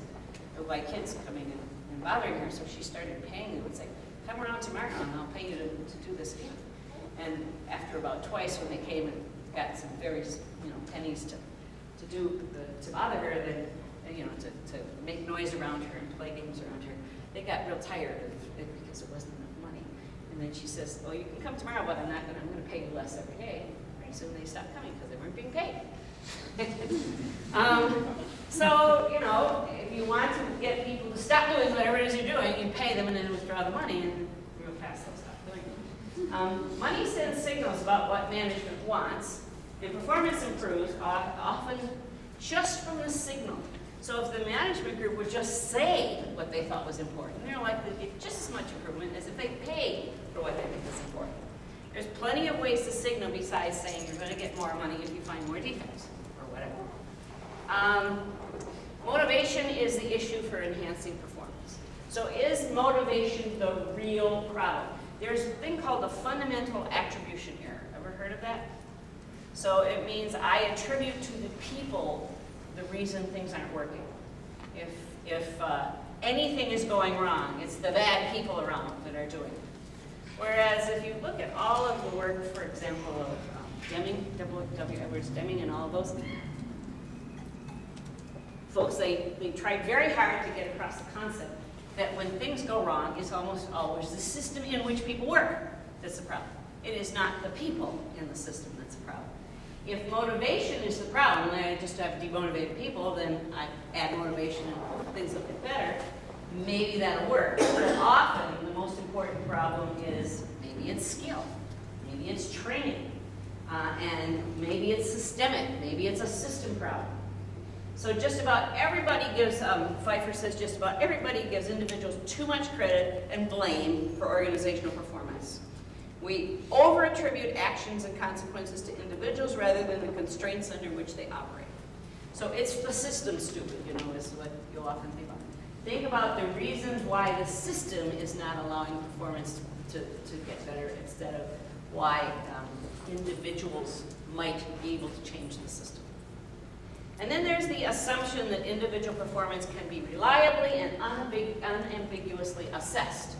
or by kids coming in and bothering her, so she started paying them. It's like, come around tomorrow and I'll pay you to do this again. And after about twice when they came and got some very, pennies to bother her, then, to make noise around her and play games around her, they got real tired of it because there wasn't enough money. And then she says, well, you can come tomorrow, but I'm going to pay you less every day. Pretty soon they stopped coming because they weren't being paid. So, if you want to get people to stop doing whatever it is you're doing, you pay them and then withdraw the money, and real fast they'll stop doing it. Money sends signals about what management wants, and performance improves often just from the signal. So if the management group would just say what they thought was important, they're likely to get just as much improvement as if they paid for what they think is important. There's plenty of ways to signal besides saying you're going to get more money if you find more defects or whatever. Motivation is the issue for enhancing performance. So is motivation the real problem? There's a thing called the fundamental attribution error. Ever heard of that? So it means I attribute to the people the reason things aren't working. If anything is going wrong, it's the bad people around that are doing it. Whereas if you look at all of the work, for example, of Deming, W. Edwards Deming and all of those folks, they tried very hard to get across the concept that when things go wrong, it's almost always the system in which people work that's the problem. It is not the people in the system that's the problem. If motivation is the problem, and I just have demotivated people, then I add motivation and things will get better. Maybe that'll work. But often, the most important problem is maybe it's skill, maybe it's training, and maybe it's systemic, maybe it's a system problem. So just about everybody gives, Pfeiffer says just about everybody gives individuals too much credit and blame for organizational performance. We over-attribute actions and consequences to individuals rather than the constraints under which they operate. So it's the system stupid, you know, is what you'll often think about. Think about the reasons why the system is not allowing performance to get better instead of why individuals might be able to change the system. And then there's the assumption that individual performance can be reliably and unambiguously assessed.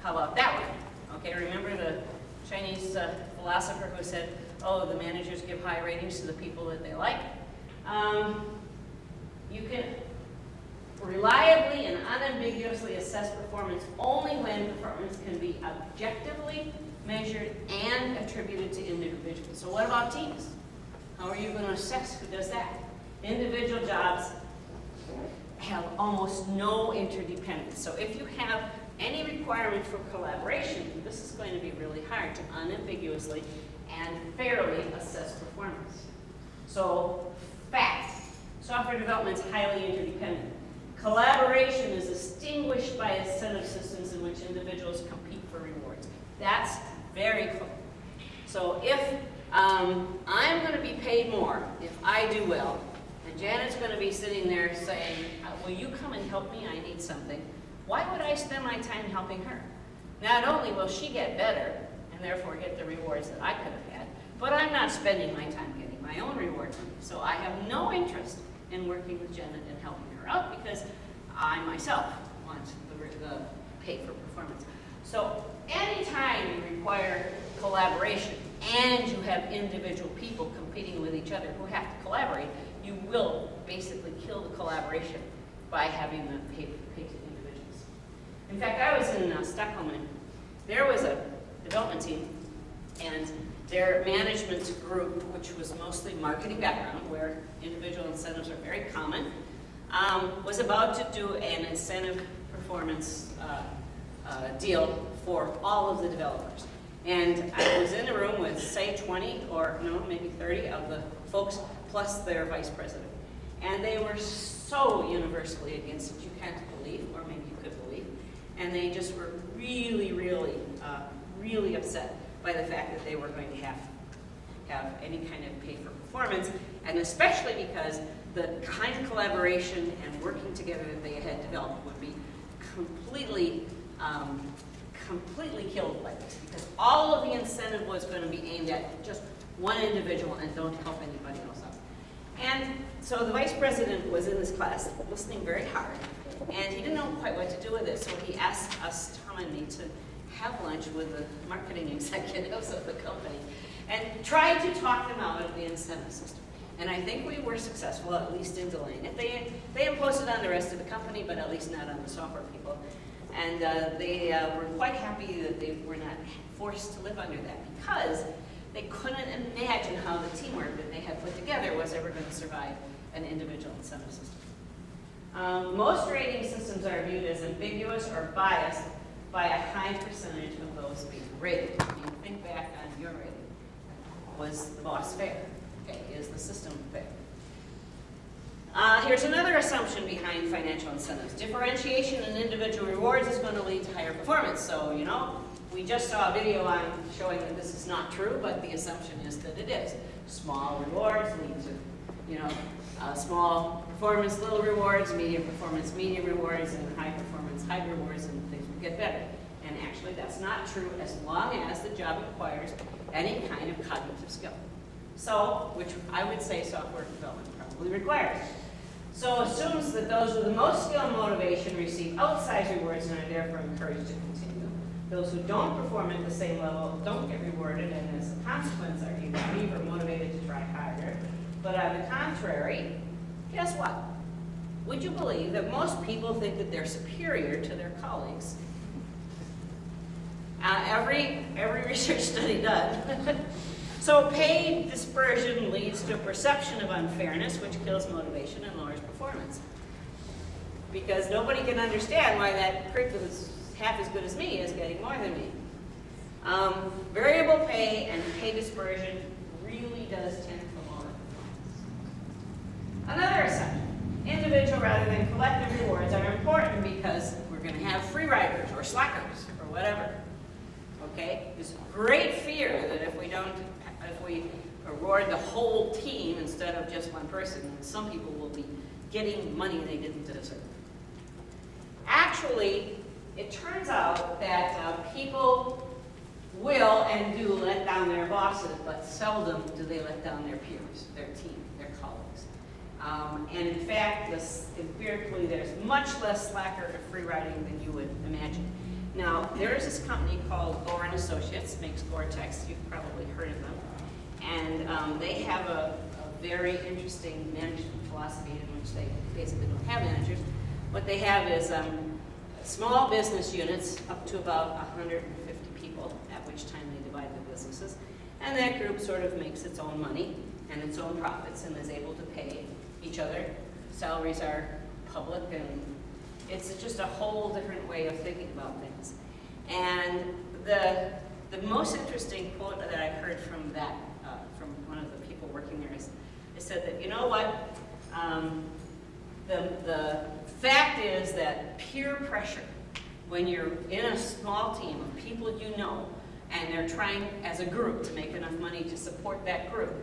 How about that one? Okay, remember the Chinese philosopher who said, oh, the managers give high ratings to the people that they like? You can reliably and unambiguously assess performance only when performance can be objectively measured and attributed to individuals. So what about teams? How are you going to assess who does that? Individual jobs have almost no interdependence. So if you have any requirement for collaboration, this is going to be really hard to unambiguously and fairly assess performance. So, fact, software development is highly interdependent. Collaboration is distinguished by a set of systems in which individuals compete for rewards. That's very clear. So if I'm going to be paid more if I do well, and Janet's going to be sitting there saying, will you come and help me? I need something. Why would I spend my time helping her? Not only will she get better, and therefore get the rewards that I could have had, but I'm not spending my time getting my own reward. So I have no interest in working with Janet and helping her out because I myself want the pay for performance. So anytime you require collaboration and you have individual people competing with each other who have to collaborate, you will basically kill the collaboration by having them pay to individuals. In fact, I was in Stockholm, and there was a development team, and their management group, which was mostly marketing background, where individual incentives are very common, was about to do an incentive performance deal for all of the developers. And I was in a room with, say, 20 or no, maybe 30 of the folks, plus their vice president. And they were so universally against it, you can't believe, or maybe you could believe. And they just were really, really, really upset by the fact that they were going to have any kind of pay for performance, and especially because the kind of collaboration and working together that they had developed would be completely killed by this, because all of the incentive was going to be aimed at just one individual and don't help anybody else out. And so the vice president was in this class listening very hard, and he didn't know quite what to do with it, so he asked us, Tom and me, to have lunch with the marketing executives of the company and tried to talk them out of the incentive system. And I think we were successful, at least in delaying it. They imposed it on the rest of the company, but at least not on the software people. And they were quite happy that they were not forced to live under that, because they couldn't imagine how the teamwork that they had put together was ever going to survive an individual incentive system. Most rating systems are viewed as ambiguous or biased by a high percentage of those being rated. I mean, think back on your rating. Was the boss fair? Okay, is the system fair? Here's another assumption behind financial incentives. Differentiation in individual rewards is going to lead to higher performance. So, you know, We just saw a video on showing that this is not true, but the assumption is that it is. Small rewards lead to, small performance, little rewards, medium performance, medium rewards, and high performance, high rewards, and things will get better. And actually, that's not true as long as the job requires any kind of cognitive skill. So, which I would say software development probably requires. So assumes that those with the most skill and motivation receive outsized rewards and are therefore encouraged to continue. Those who don't perform at the same level don't get rewarded, and as a consequence are either weak or motivated to try harder. But on the contrary, guess what? Would you believe that most people think that they're superior to their colleagues? Every research study done. So pay dispersion leads to a perception of unfairness, which kills motivation and lowers performance. Because nobody can understand why that prick who's half as good as me is getting more than me. Variable pay and pay dispersion really does tend to lower performance. Another assumption, individual rather than collective rewards are important because we're going to have free riders or slackers or whatever. Okay? There's great fear that if we reward the whole team instead of just one person, then some people will be getting money they didn't deserve. Actually, it turns out that people will and do let down their bosses, but seldom do they let down their peers, their team, their colleagues. And in fact, empirically, there's much less slacker or free riding than you would imagine. Now, there is this company called Gore & Associates, makes Gore-Tex, you've probably heard of them. And they have a very interesting management philosophy in which they basically don't have managers. What they have is small business units up to about 150 people, at which time they divide the businesses. And that group sort of makes its own money and its own profits and is able to pay each other. Salaries are public, and it's just a whole different way of thinking about things. And the most interesting quote that I heard from that, from one of the people working there is, it said that, you know what, the fact is that peer pressure, when you're in a small team of people you know, and they're trying as a group to make enough money to support that group,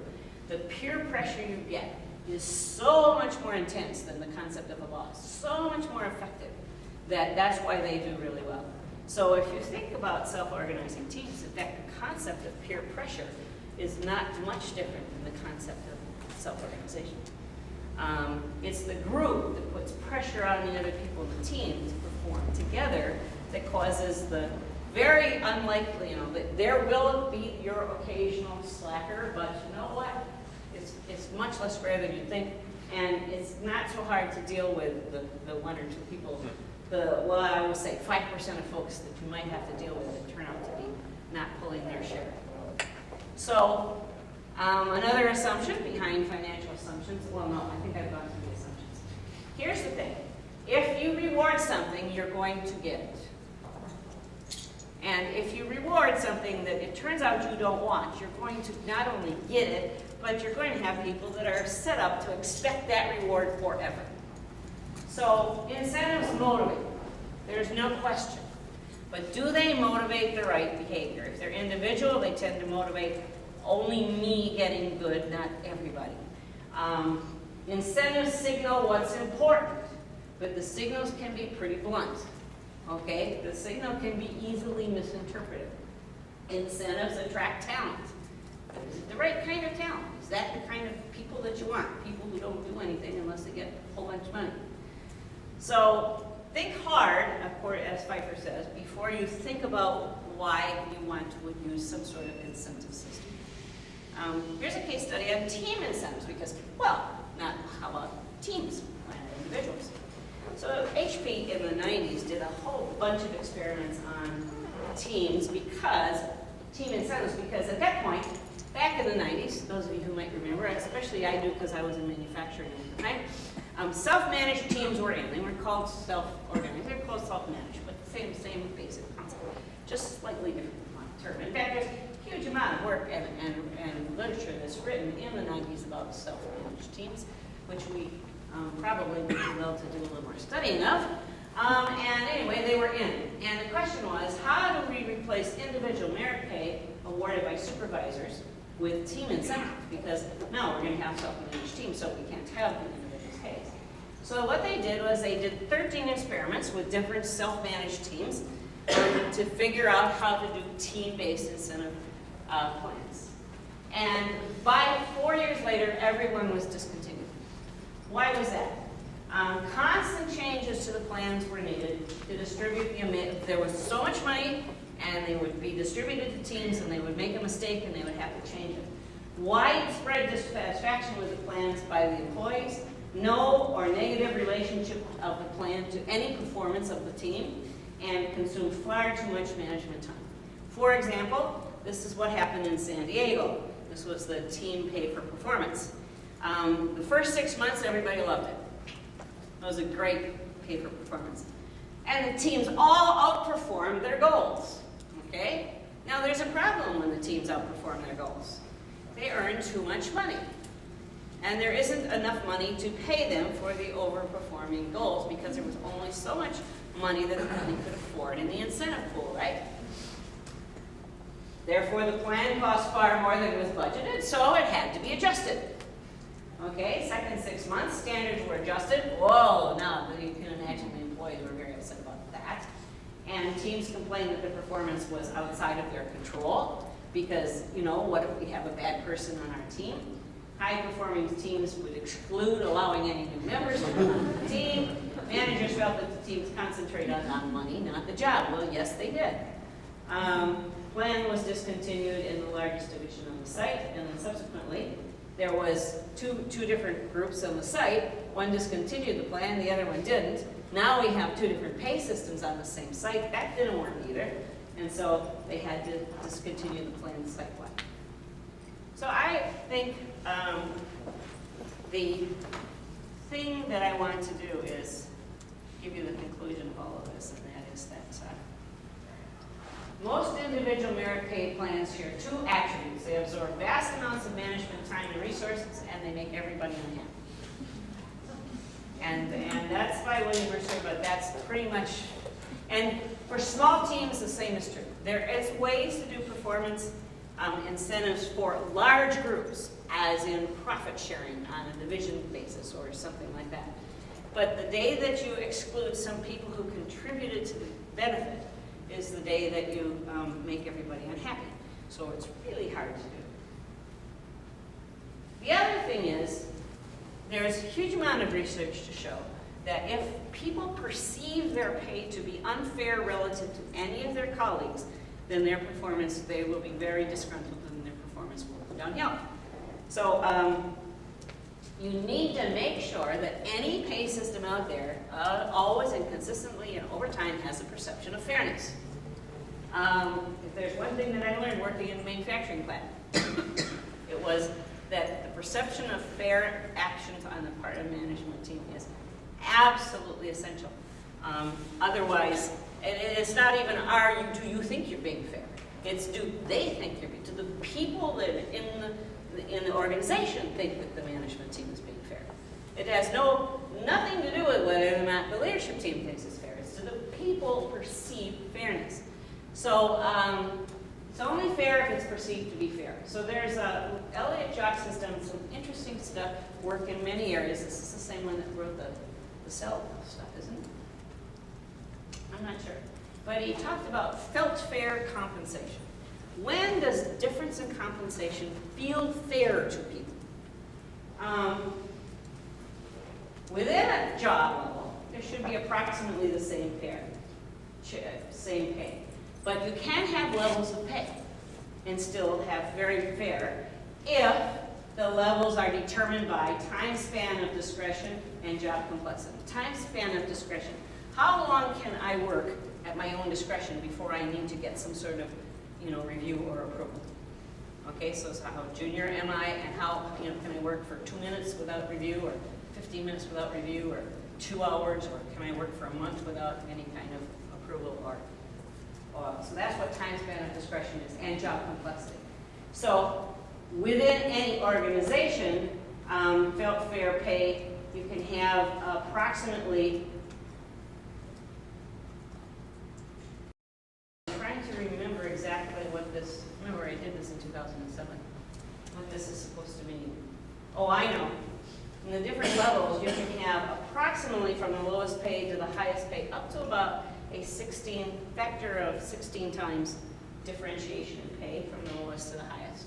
the peer pressure you get is so much more intense than the concept of a boss, so much more effective, that's why they do really well. So if you think about self-organizing teams, in fact, the concept of peer pressure is not much different than the concept of self-organization. It's the group that puts pressure on the other people in the team to perform together that causes the very unlikely, that there will be your occasional slacker, but you know what? It's much less rare than you think, and it's not so hard to deal with the one or two people. I will say 5% of folks that you might have to deal with that turn out to be not pulling their share. So another assumption behind financial assumptions, well, no, I think I've gone through the assumptions. Here's the thing. If you reward something, you're going to get it. And if you reward something that it turns out you don't want, you're going to not only get it, but you're going to have people that are set up to expect that reward forever. So incentives motivate. There's no question. But do they motivate the right behavior? If they're individual, they tend to motivate only me getting good, not everybody. Incentives signal what's important, but the signals can be pretty blunt. Okay? The signal can be easily misinterpreted. Incentives attract talent. Is it the right kind of talent? Is that the kind of people that you want? People who don't do anything unless they get a whole bunch of money. So think hard, as Pfeiffer says, before you think about why you want to use some sort of incentive system. Here's a case study on team incentives because, well, not how about teams, not individuals. So HP in the 90s did a whole bunch of experiments on team incentives because at that point, back in the 90s, those of you who might remember, especially I do because I was in manufacturing at the time, self-managed teams were in. They weren't called self-organized, they were called self-managed, but the same basic concept, just slightly different term. In fact, there's a huge amount of work and literature that's written in the 90s about self-managed teams, which we probably would be well to do a little more studying of. And anyway, they were in. And the question was, how do we replace individual merit pay awarded by supervisors with team incentive? Because now we're going to have self-managed teams, so we can't have the individual pays. So what they did was they did 13 experiments with different self-managed teams to figure out how to do team-based incentive plans. And by 4 years later, everyone was discontinued. Why was that? Constant changes to the plans were needed to distribute the amount. There was so much money, and they would be distributed to teams, and they would make a mistake, and they would have to change it. Widespread dissatisfaction with the plans by the employees, no or negative relationship of the plan to any performance of the team, and consumed far too much management time. For example, this is what happened in San Diego. This was the team pay for performance. The first 6 months, everybody loved it. It was a great pay for performance. And the teams all outperformed their goals, okay? Now there's a problem when the teams outperform their goals. They earn too much money. And there isn't enough money to pay them for the overperforming goals because there was only so much money that the company could afford in the incentive pool, right? Therefore, the plan cost far more than was budgeted, so it had to be adjusted. Okay, second 6 months, standards were adjusted. Whoa, now you can imagine the employees were very upset about that. And teams complained that the performance was outside of their control because, you know, what if we have a bad person on our team? High-performing teams would exclude allowing any new members to come on the team. Managers felt that the teams concentrated on money, not the job. Well, yes, they did. Plan was discontinued in the largest division on the site, and then subsequently, there was two different groups on the site. One discontinued the plan, the other one didn't. Now we have two different pay systems on the same site. That didn't work either. And so they had to discontinue the plan site-wide. So I think the thing that I want to do is give you the conclusion of all of this, and that is that most individual merit pay plans share two attributes. They absorb vast amounts of management time and resources, and they make everybody unhappy. And that's by William Mercer, but that's pretty much, and for small teams, the same is true. There is ways to do performance incentives for large groups, as in profit sharing on a division basis or something like that. But the day that you exclude some people who contributed to the benefit is the day that you make everybody unhappy. So it's really hard to do. The other thing is, there's a huge amount of research to show that if people perceive their pay to be unfair relative to any of their colleagues, then their performance, they will be very disgruntled and their performance will go downhill. So you need to make sure that any pay system out there always and consistently and over time has a perception of fairness. If there's one thing that I learned working in a manufacturing plant, it was that the perception of fair actions on the part of the management team is absolutely essential. Otherwise, it's not even do you think you're being fair? It's do they think you're being, do the people that in the organization think that the management team is being fair? It has nothing to do with whether or not the leadership team thinks it's fair. It's do the people perceive fairness. So it's only fair if it's perceived to be fair. So there's Elliot Jock has done some interesting stuff, work in many areas. This is the same one that wrote the cell stuff, isn't it? I'm not sure. But he talked about felt fair compensation. When does difference in compensation feel fair to people? Within a job level, there should be approximately the same pay. But you can have levels of pay and still have very fair if the levels are determined by time span of discretion and job complexity. Time span of discretion. How long can I work at my own discretion before I need to get some sort of, review or approval? Okay, so how junior am I, and how, can I work for 2 minutes without review, or 15 minutes without review, or 2 hours, or can I work for a month without any kind of approval, so that's what time span of discretion is, and job complexity. So within any organization, felt fair pay, you can have approximately 27, what this is supposed to mean. Oh, I know. In the different levels, you can have approximately from the lowest pay to the highest pay, up to about a factor of 16 times differentiation in pay from the lowest to the highest.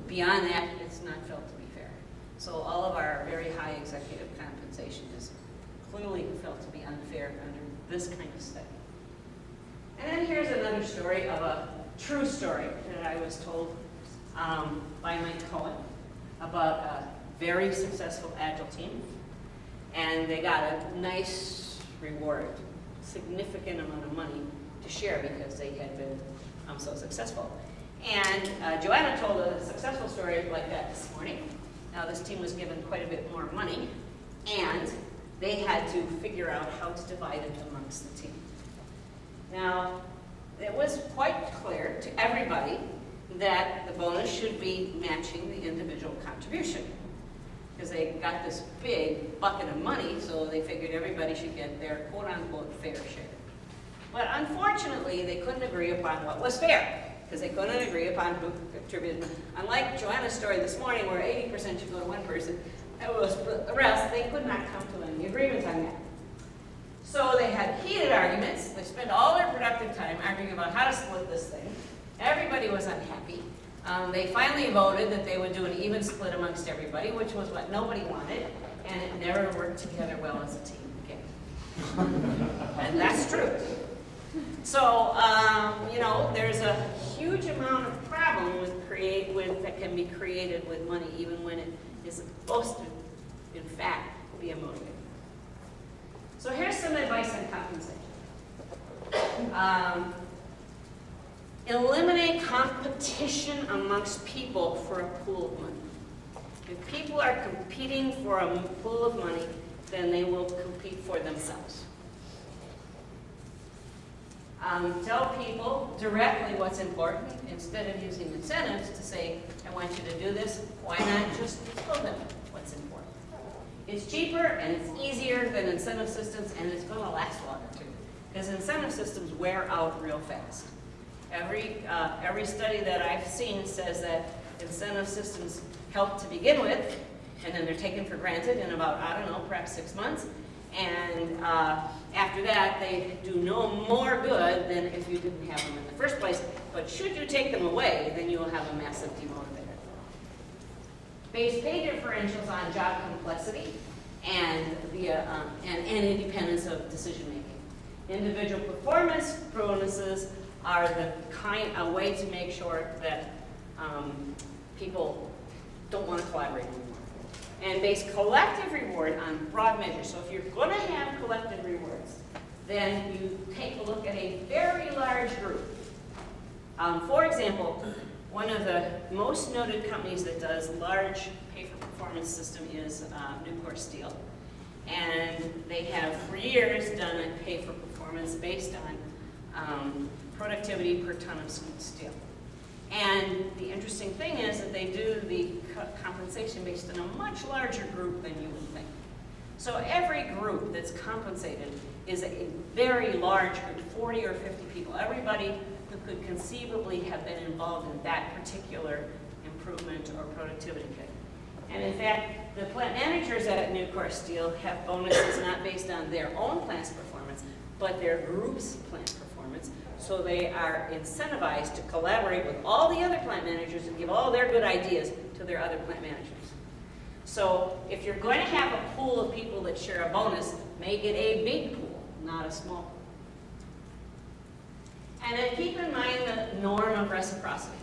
Beyond that, it's not felt to be fair. So all of our very high executive compensation is clearly felt to be unfair under this kind of study. And then here's another story of a true story that I was told by Mike Cohen about a very successful Agile team. And they got a nice reward, significant amount of money to share because they had been so successful. And Joanna told a successful story like that this morning. Now this team was given quite a bit more money, and they had to figure out how to divide it amongst the team. Now, it was quite clear to everybody that the bonus should be matching the individual contribution, because they got this big bucket of money, so they figured everybody should get their quote-unquote fair share. But unfortunately, they couldn't agree upon what was fair, because they couldn't agree upon who contributed. Unlike Joanna's story this morning, where 80% should go to one person, it was the rest, they could not come to any agreement on that. So they had heated arguments. They spent all their productive time arguing about how to split this thing. Everybody was unhappy. They finally voted that they would do an even split amongst everybody, which was what nobody wanted, and it never worked together well as a team again. And that's true. So, you know, there's a huge amount of problem that can be created with money, even when it is supposed to, in fact, be a motivator. So here's some advice on compensation. Eliminate competition amongst people for a pool of money. If people are competing for a pool of money, then they will compete for themselves. Tell people directly what's important instead of using incentives to say, I want you to do this. Why not just tell them what's important? It's cheaper and it's easier than incentive systems, and it's going to last longer too, because incentive systems wear out real fast. Every study that I've seen says that incentive systems help to begin with, and then they're taken for granted in about, I don't know, perhaps 6 months. And after that, they do no more good than if you didn't have them in the first place. But should you take them away, then you will have a massive demotivator. Base pay differentials on job complexity and independence of decision making. Individual performance bonuses are a way to make sure that people don't want to collaborate anymore. And base collective reward on broad measures. So if you're going to have collective rewards, then you take a look at a very large group. For example, one of the most noted companies that does large pay-for-performance system is Nucor Steel. And they have for years done a pay-for-performance based on productivity per ton of steel. And the interesting thing is that they do the compensation based on a much larger group than you would think. So every group that's compensated is a very large group, 40 or 50 people, everybody who could conceivably have been involved in that particular improvement or productivity kick. And in fact, the plant managers at Nucor Steel have bonuses not based on their own plant's performance, but their group's plant performance. So they are incentivized to collaborate with all the other plant managers and give all their good ideas to their other plant managers. So if you're going to have a pool of people that share a bonus, make it a big pool, not a small pool. And then keep in mind the norm of reciprocity.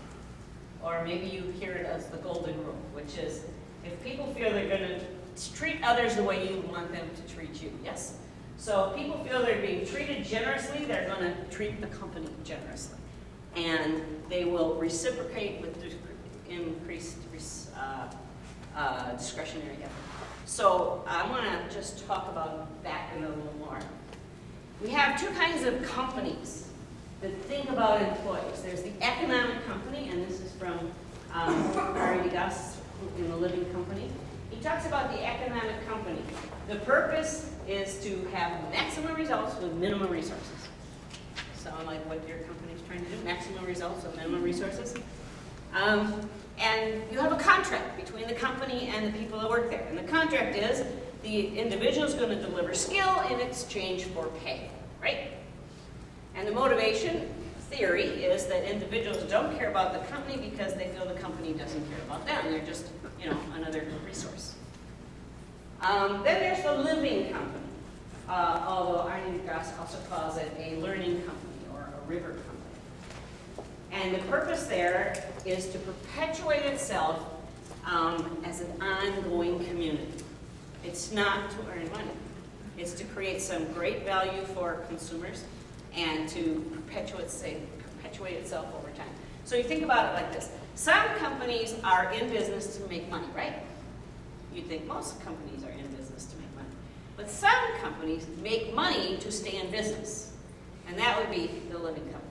Or maybe you hear it as the golden rule, which is if people feel they're going to treat others the way you want them to treat you, yes? So if people feel they're being treated generously, they're going to treat the company generously. And they will reciprocate with increased discretionary effort. So I want to just talk about that in a little more. We have two kinds of companies that think about employees. There's the economic company, and this is from Ari Gus in The Living Company. He talks about the economic company. The purpose is to have maximum results with minimum resources. Sound like what your company's trying to do? Maximum results with minimum resources? And you have a contract between the company and the people that work there. And the contract is the individual is going to deliver skill in exchange for pay, right? And the motivation theory is that individuals don't care about the company because they feel the company doesn't care about them. They're just, another resource. Then there's the living company, although Arne Grass also calls it a learning company or a river company. And the purpose there is to perpetuate itself as an ongoing community. It's not to earn money. It's to create some great value for consumers and to perpetuate itself over time. So you think about it like this. Some companies are in business to make money, right? You'd think most companies are in business to make money. But some companies make money to stay in business. And that would be the living company.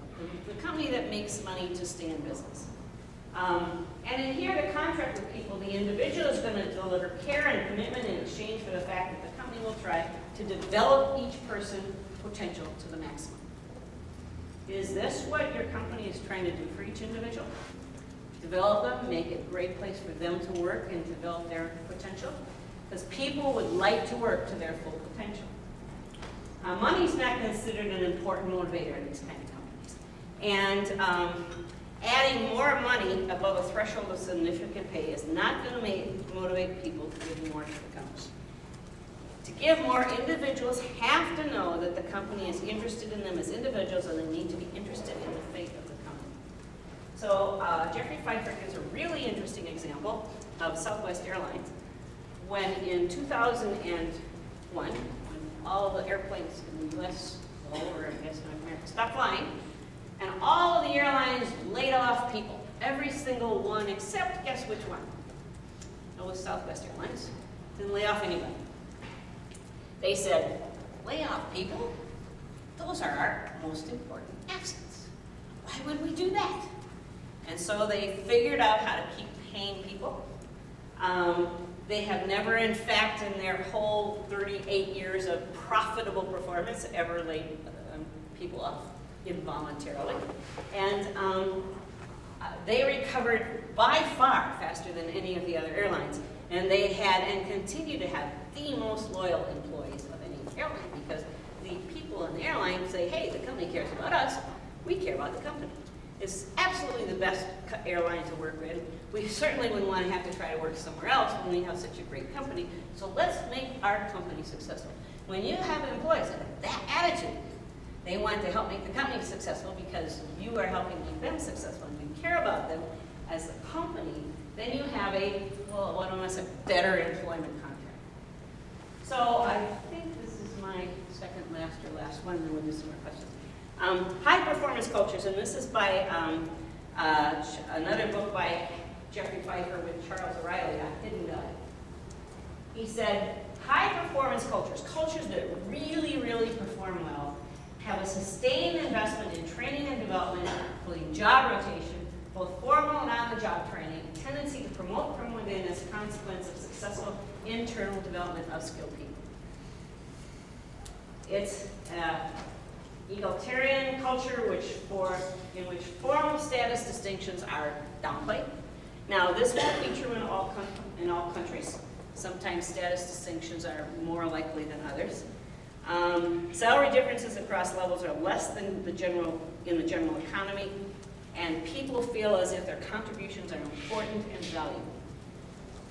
The company that makes money to stay in business. And in here, the contract with people, the individual is going to deliver care and commitment in exchange for the fact that the company will try to develop each person's potential to the maximum. Is this what your company is trying to do for each individual? Develop them, make it a great place for them to work and develop their potential? Because people would like to work to their full potential. Money's not considered an important motivator in these kind of companies. And adding more money above a threshold of significant pay is not going to motivate people to give more to the company. To give more, individuals have to know that the company is interested in them as individuals and they need to be interested in the fate of the company. So Jeffrey Pfeiffer gives a really interesting example of Southwest Airlines when in 2001, when all the airplanes in the U.S., all over, I guess, North America, stopped flying, and all of the airlines laid off people, every single one except, guess which one? It was Southwest Airlines. Didn't lay off anybody. They said, lay off people? Those are our most important assets. Why would we do that? And so they figured out how to keep paying people. They have never, in fact, in their whole 38 years of profitable performance, ever laid people off involuntarily. And they recovered by far faster than any of the other airlines. And they had and continue to have the most loyal employees of any airline because the people in the airline say, hey, the company cares about us, we care about the company. It's absolutely the best airline to work with. We certainly wouldn't want to have to try to work somewhere else when we have such a great company. So let's make our company successful. When you have employees that have that attitude, they want to help make the company successful because you are helping make them successful and you care about them as a company, then you have a, well, what am I saying, better employment contract. So I think this is my second last one, and then we'll do some more questions. High performance cultures, and this is by another book by Jeffrey Pfeiffer with Charles O'Reilly on Hidden Value. He said, high performance cultures, cultures that really, really perform well, have a sustained investment in training and development, including job rotation, both formal and on-the-job training, a tendency to promote from within as a consequence of successful internal development of skilled people. It's egalitarian culture in which formal status distinctions are downplayed. Now, this won't be true in all countries. Sometimes status distinctions are more likely than others. Salary differences across levels are less than in the general economy, and people feel as if their contributions are important and valuable.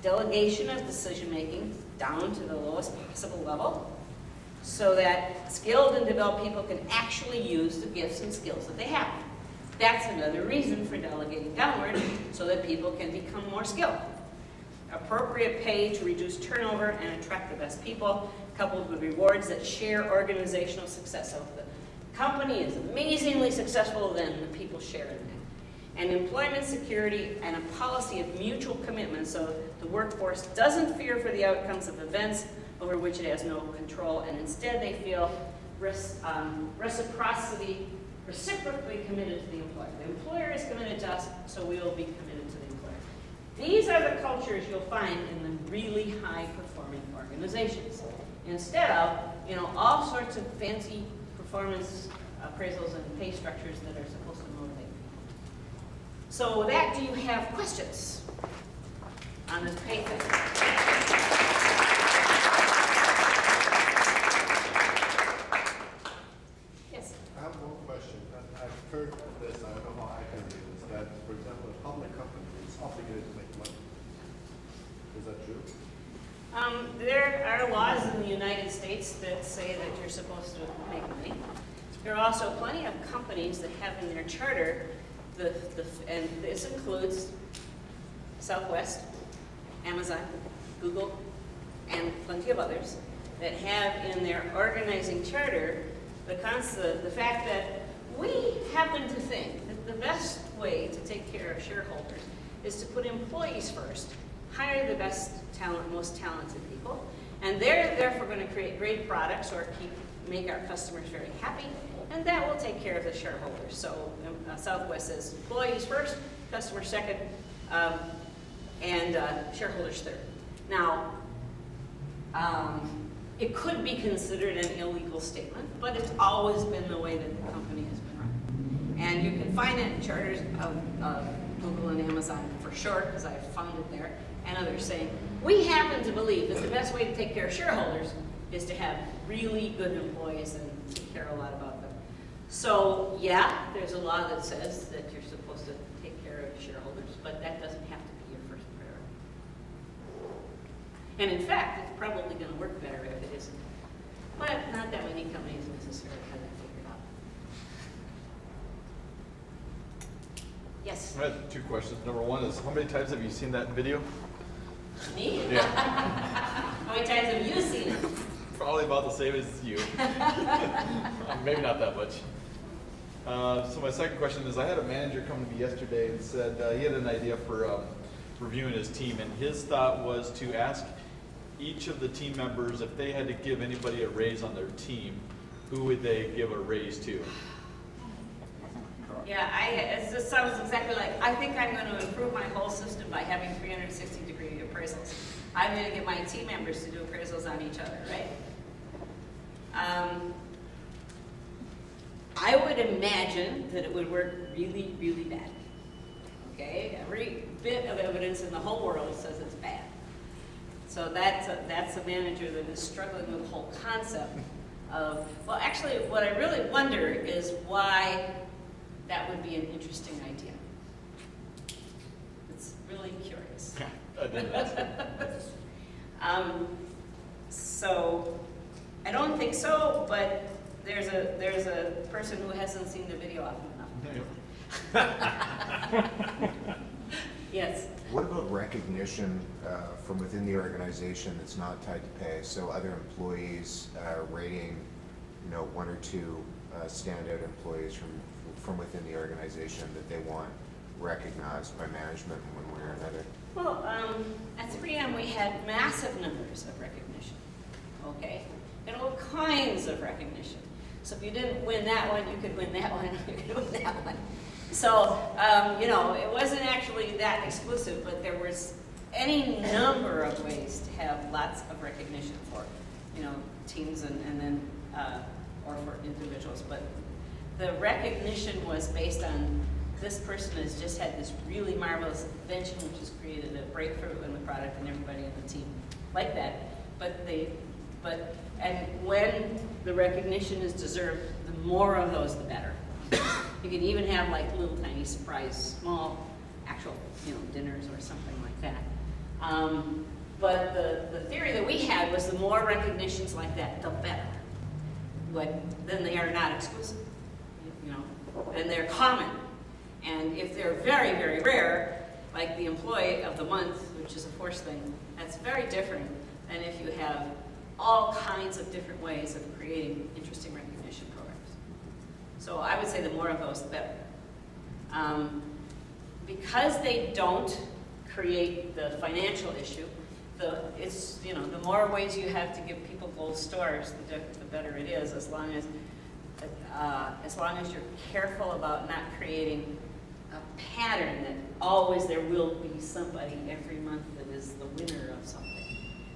Delegation of decision-making down to the lowest possible level, so that skilled and developed people can actually use the gifts and skills that they have. That's another reason for delegating downward, so that people can become more skilled. Appropriate pay to reduce turnover and attract the best people, coupled with rewards that share organizational success. So if the company is amazingly successful, then the people share in it. And employment security and a policy of mutual commitment, so the workforce doesn't fear for the outcomes of events over which it has no control, and instead they feel reciprocally committed to the employer. The employer is committed to us, so we will be committed to the employer. These are the cultures you'll find in the really high-performing organizations, instead of all sorts of fancy performance appraisals and pay structures that are supposed to motivate people. So with that, do you have questions on this pay thing? Yes. I have one question. I've heard this, I don't know how accurate it is, that, for example, a public company is obligated to make money. Is that true? There are laws in the United States that say that you're supposed to make money. There are also plenty of companies that have in their charter, and this includes Southwest, Amazon, Google, and plenty of others, that have in their organizing charter the fact that we happen to think that the best way to take care of shareholders is to put employees first, hire the best talent, most talented people, and they're therefore going to create great products or make our customers very happy, and that will take care of the shareholders. So Southwest says employees first, customers second, and shareholders third. Now, it could be considered an illegal statement, but it's always been the way that the company has been run. And you can find it in charters of Google and Amazon for sure, because I've found it there, and others saying, we happen to believe that the best way to take care of shareholders is to have really good employees and to care a lot about them. So yeah, there's a law that says that you're supposed to take care of shareholders, but that doesn't have to be your first priority. And in fact, it's probably going to work better if it isn't. But not that many companies necessarily have that figured out. Yes? I have two questions. Number one is, how many times have you seen that video? Me? Yeah. How many times have you seen it? Probably about the same as you. Maybe not that much. So my second question is, I had a manager come to me yesterday and said he had an idea for reviewing his team, and his thought was to ask each of the team members if they had to give anybody a raise on their team, who would they give a raise to? Yeah, it just sounds exactly like, I think I'm going to improve my whole system by having 360-degree appraisals. I'm going to get my team members to do appraisals on each other, right? I would imagine that it would work really, really bad. Okay? Every bit of evidence in the whole world says it's bad. So that's a manager that is struggling with the whole concept of, well, actually, what I really wonder is why that would be an interesting idea. It's really curious. So I don't think so, but there's a person who hasn't seen the video often enough. Yes. What about recognition from within the organization that's not tied to pay? So other employees rating, one or two standout employees from within the organization that they want recognized by management in one way or another? Well, at 3M we had massive numbers of recognition, okay? And all kinds of recognition. So if you didn't win that one, you could win that one, you could win that one. So, it wasn't actually that exclusive, but there was any number of ways to have lots of recognition for, teams and then, or for individuals. But the recognition was based on this person has just had this really marvelous invention which has created a breakthrough in the product, and everybody in the team like that. And when the recognition is deserved, the more of those, the better. You can even have like little tiny surprise, small, actual, dinners or something like that. But the theory that we had was the more recognitions like that, the better. Then they are not exclusive, and they're common. And if they're very, very rare, like the employee of the month, which is a forced thing, that's very different than if you have all kinds of different ways of creating interesting recognition programs. So I would say the more of those, the better. Because they don't create the financial issue, the more ways you have to give people gold stars, the better it is, as long as you're careful about not creating a pattern that always there will be somebody every month that is the winner of something.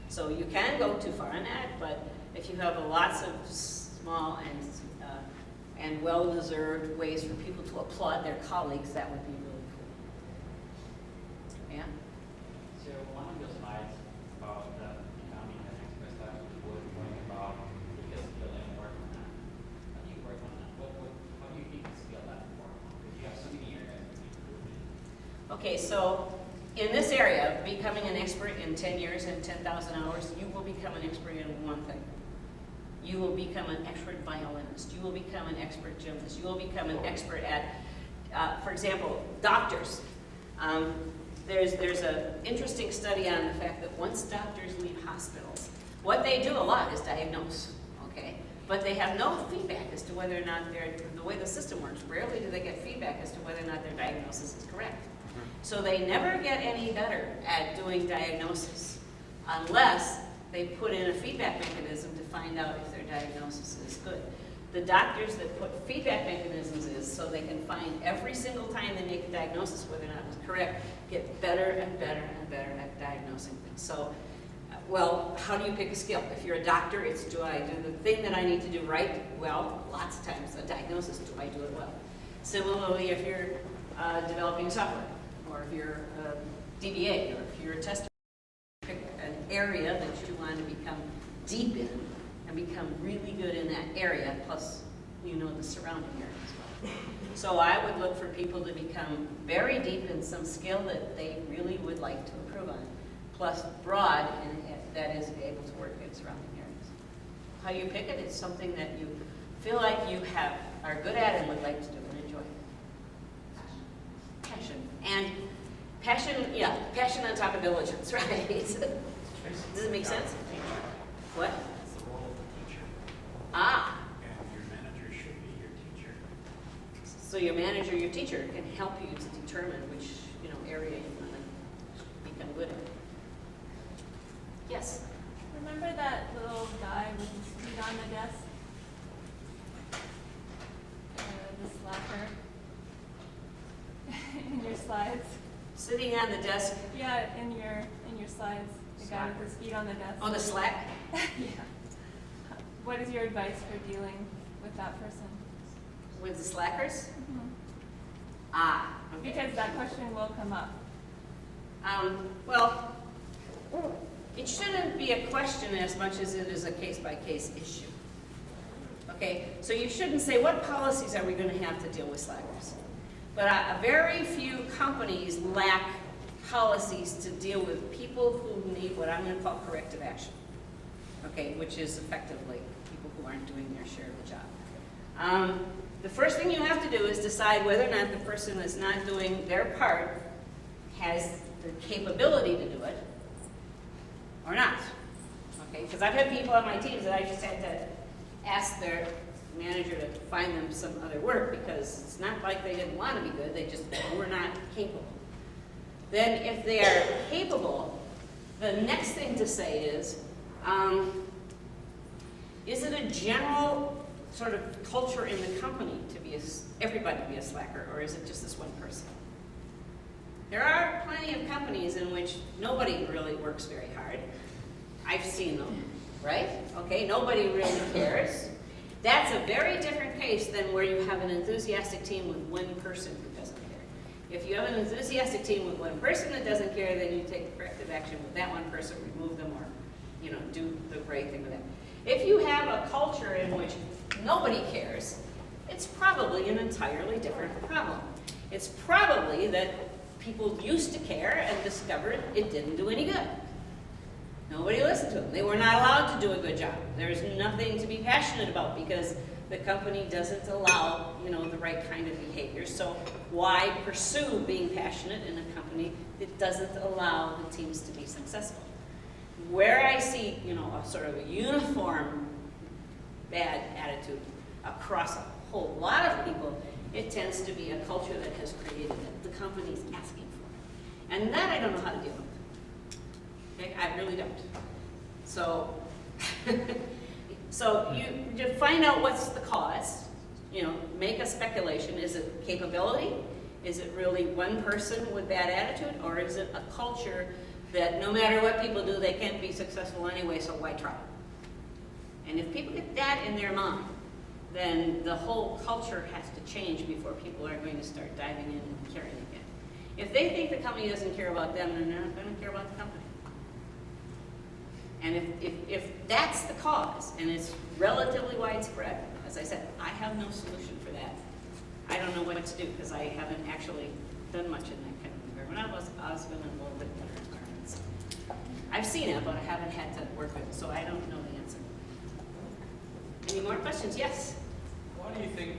So you can go too far in that, but if you have lots of small and well-deserved ways for people to applaud their colleagues, that would be really cool. Yeah? So one of your slides about the becoming an expert class was pointing about the skill and work on that. How do you work on that? How do you pick the skill that you work on? Because you have so many areas of improvement. Okay, so in this area, becoming an expert in 10 years and 10,000 hours, you will become an expert in one thing. You will become an expert violinist. You will become an expert gymnast. You will become an expert at, for example, doctors. There's an interesting study on the fact that once doctors leave hospitals, what they do a lot is diagnose, okay? But they have no feedback as to whether or not the way the system works, rarely do they get feedback as to whether or not their diagnosis is correct. So they never get any better at doing diagnosis unless they put in a feedback mechanism to find out if their diagnosis is good. The doctors that put feedback mechanisms is so they can find every single time they make a diagnosis whether or not it was correct, get better and better and better at diagnosing things. So, well, how do you pick a skill? If you're a doctor, it's do I do the thing that I need to do right? Well, lots of times a diagnosis, do I do it well? Similarly, if you're developing software, or if you're a DBA, or if you're a tester, pick an area that you want to become deep in and become really good in that area, plus you know the surrounding area as well. So I would look for people to become very deep in some skill that they really would like to improve on, plus broad and that is able to work in surrounding areas. How you pick it is something that you feel like you are good at and would like to do and enjoy. Passion. And passion, yeah, passion on top of diligence, right? Does it make sense? What? It's the role of the teacher. Ah. And your manager should be your teacher. So your manager, your teacher can help you to determine which, area you want to become good at. Yes? Remember that little guy with his feet on the desk? The slacker? In your slides? Sitting on the desk. Yeah, in your slides. The guy with his feet on the desk. Oh, the slack? Yeah. What is your advice for dealing with that person? With the slackers? Mm-hmm. Ah. Okay. Because that question will come up. Well, it shouldn't be a question as much as it is a case-by-case issue. Okay, so you shouldn't say, what policies are we going to have to deal with slackers? But a very few companies lack policies to deal with people who need what I'm going to call corrective action. Okay, which is effectively people who aren't doing their share of the job. The first thing you have to do is decide whether or not the person that's not doing their part has the capability to do it or not. Okay, because I've had people on my teams that I just had to ask their manager to find them some other work because it's not like they didn't want to be good, they just were not capable. Then if they are capable, the next thing to say is it a general sort of culture in the company to be everybody to be a slacker, or is it just this one person? There are plenty of companies in which nobody really works very hard. I've seen them, right? Okay, nobody really cares. That's a very different case than where you have an enthusiastic team with one person who doesn't care. If you have an enthusiastic team with one person that doesn't care, then you take corrective action with that one person, remove them, or do the right thing with them. If you have a culture in which nobody cares, it's probably an entirely different problem. It's probably that people used to care and discovered it didn't do any good. Nobody listened to them. They were not allowed to do a good job. There's nothing to be passionate about because the company doesn't allow, the right kind of behavior. So why pursue being passionate in a company that doesn't allow the teams to be successful? Where I see, a sort of a uniform bad attitude across a whole lot of people, it tends to be a culture that has created it. The company's asking for it. And that I don't know how to deal with. Okay, I really don't. So, so you find out what's the cause, make a speculation. Is it capability? Is it really one person with bad attitude? Or is it a culture that no matter what people do, they can't be successful anyway, so why try? And if people get that in their mind, then the whole culture has to change before people are going to start diving in and caring again. If they think the company doesn't care about them, then they're not going to care about the company. And if that's the cause, and it's relatively widespread, as I said, I have no solution for that. I don't know what to do, because I haven't actually done much in that kind of environment. I was been in a little bit better environments. I've seen it, but I haven't had to work with it, so I don't know the answer. Any more questions? Yes? Why do you think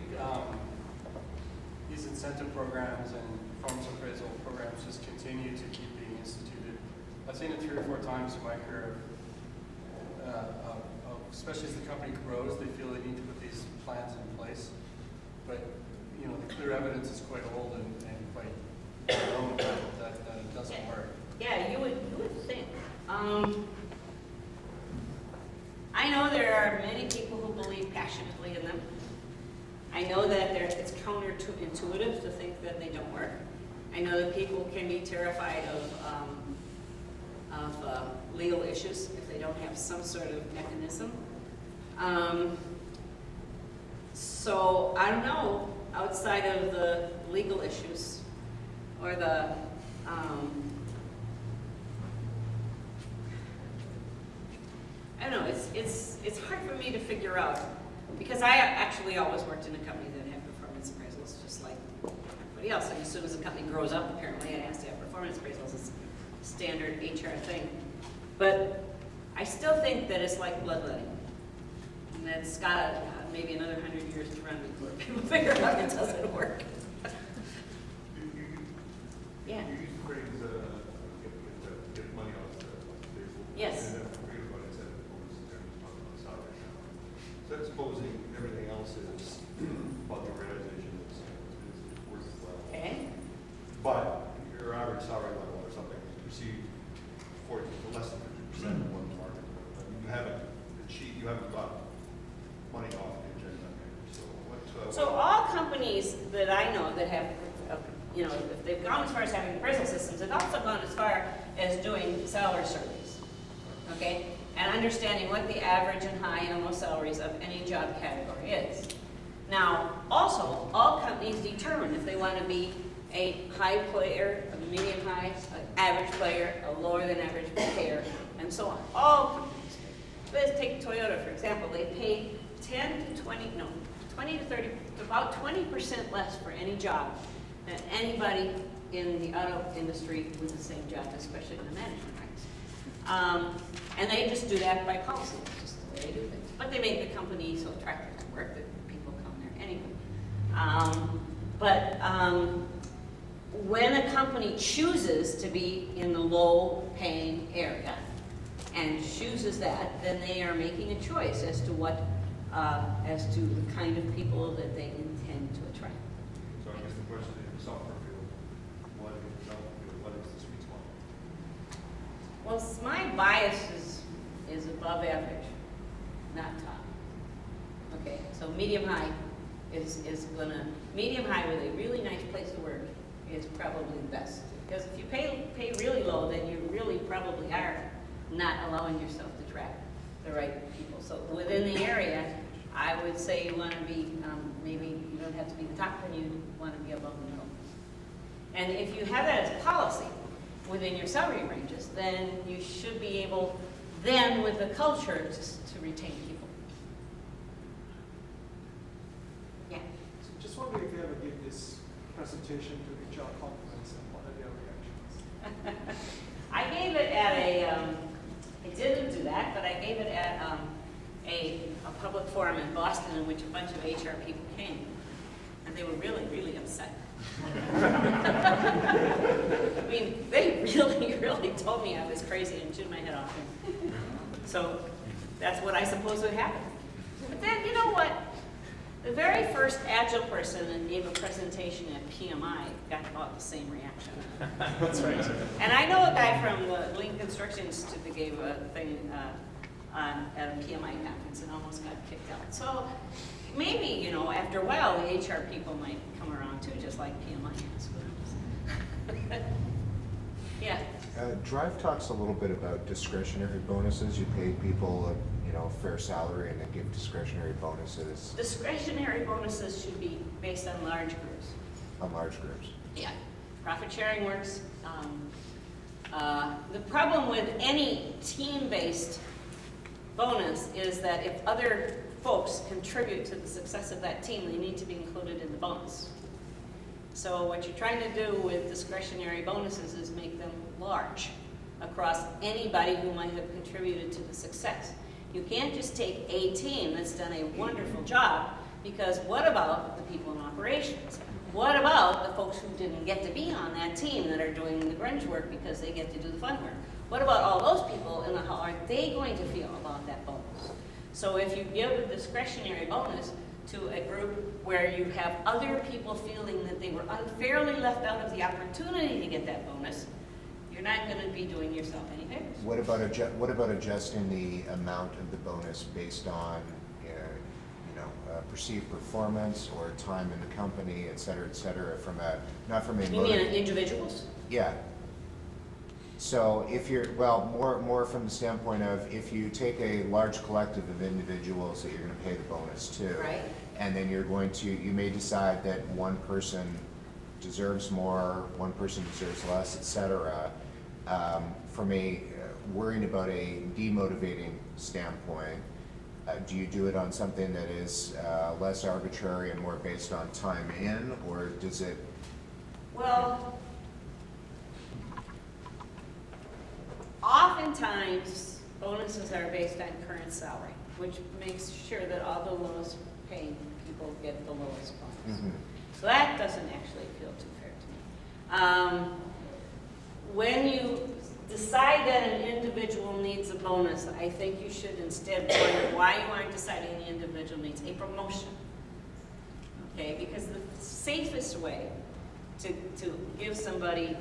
these incentive programs and performance appraisal programs just continue to keep being instituted? I've seen it 3 or 4 times in my career, especially as the company grows, they feel they need to put these plans in place. But, you know, the clear evidence is quite old and quite known that it doesn't work. Yeah, you would think. I know there are many people who believe passionately in them. I know that it's counterintuitive to think that they don't work. I know that people can be terrified of legal issues if they don't have some sort of mechanism. So I don't know, outside of the legal issues or the I don't know, it's hard for me to figure out, because I actually always worked in a company that had performance appraisals, just like everybody else. And as soon as a company grows up, apparently it has to have performance appraisals. It's a standard HR thing. But I still think that it's like bloodletting. And that's got maybe another 100 years to run before people figure out it doesn't work. Yeah. You use the phrase, get money off the table. Yes. And then forget about incentive bonuses and talk about salary now. So that's supposing everything else is about the organization is worth well. Okay. But your average salary level or something is perceived for less than 50% of what the market is. You haven't achieved, you haven't got money off the agenda. So what? So all companies that I know that have, you know, if they've gone as far as having appraisal systems, they've also gone as far as doing salary surveys, okay? And understanding what the average and high and low salaries of any job category is. Now, also, all companies determine if they want to be a high player, a medium high, an average player, a lower than average player, and so on. All companies. Let's take Toyota, for example. They pay 20 to 30, about 20% less for any job than anybody in the auto industry with the same job, especially in the management ranks. And they just do that by policy. That's just the way they do things. But they make the company so attractive to work that people come there anyway. When a company chooses to be in the low-paying area and chooses that, then they are making a choice as to what, as to the kind of people that they intend to attract. So I guess the question is, in the software field, what is the development field, what is the sweet spot? Well, my bias is above average, not top. Okay, so medium high is gonna, medium high with a really nice place to work is probably the best. Because if you pay really low, then you really probably are not allowing yourself to attract the right people. So within the area, I would say you want to be, maybe you don't have to be the top, but you want to be above the middle. And if you have that as policy within your salary ranges, then you should be able, then with the culture, to retain people. Yeah. So just wondering if you ever give this presentation to HR conference and what are their reactions? I gave it at I didn't do that, but I gave it at a public forum in Boston in which a bunch of HR people came. And they were really, really upset. I mean, they really, really told me I was crazy and chewed my head off. So that's what I suppose would happen. But then, you know what? The very first Agile person that gave a presentation at PMI got about the same reaction. That's right. And I know a guy from the Lean Construction Institute that gave a thing at a PMI conference and almost got kicked out. So maybe, you know, after a while, the HR people might come around too, just like PMI has. Yeah. Drive talks a little bit about discretionary bonuses. You pay people a fair salary and then give discretionary bonuses. Discretionary bonuses should be based on large groups. On large groups. Yeah. Profit sharing works. The problem with any team-based bonus is that if other folks contribute to the success of that team, they need to be included in the bonus. So what you're trying to do with discretionary bonuses is make them large across anybody who might have contributed to the success. You can't just take a team that's done a wonderful job, because what about the people in operations? What about the folks who didn't get to be on that team that are doing the grunge work because they get to do the fun work? What about all those people, and how are they going to feel about that bonus? So if you give a discretionary bonus to a group where you have other people feeling that they were unfairly left out of the opportunity to get that bonus, you're not going to be doing yourself any favors. What about adjusting the amount of the bonus based on perceived performance or time in the company, et cetera, from a, not from a You mean individuals? Yeah. So if you're, well, more from the standpoint of, if you take a large collective of individuals that you're going to pay the bonus to, Right. and then you're going to, you may decide that one person deserves more, one person deserves less, et cetera, from a worrying about a demotivating standpoint, do you do it on something that is less arbitrary and more based on time in, or does it? Well, oftentimes bonuses are based on current salary, which makes sure that all the lowest paid people get the lowest bonus. Mm-hmm. So that doesn't actually feel too fair to me. When you decide that an individual needs a bonus, I think you should instead wonder why you aren't deciding the individual needs a promotion. Okay, because the safest way to give somebody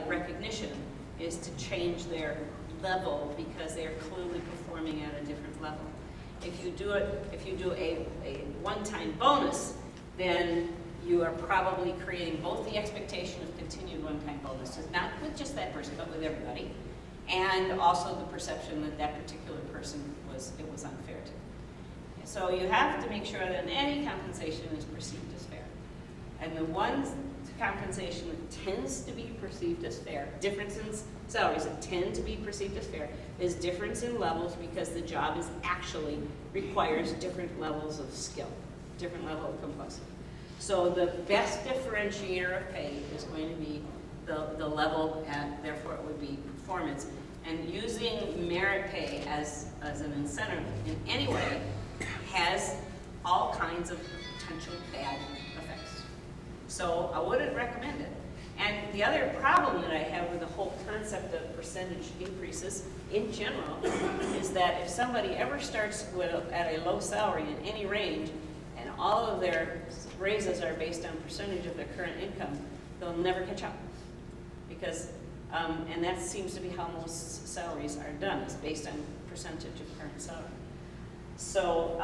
recognition is to change their level, because they are clearly performing at a different level. If you do a one-time bonus, then you are probably creating both the expectation of continued one-time bonuses, not with just that person, but with everybody, and also the perception that that particular person was unfair to. So you have to make sure that any compensation is perceived as fair. And the one compensation that tends to be perceived as fair, difference in salaries that tend to be perceived as fair, is difference in levels, because the job is actually requires different levels of skill, different level of complexity. So the best differentiator of pay is going to be the level, and therefore it would be performance. And using merit pay as an incentive in any way has all kinds of potential bad effects. So I wouldn't recommend it. And the other problem that I have with the whole concept of percentage increases in general is that if somebody ever starts at a low salary in any range, and all of their raises are based on percentage of their current income, they'll never catch up. Because, and that seems to be how most salaries are done, is based on percentage of current salary. So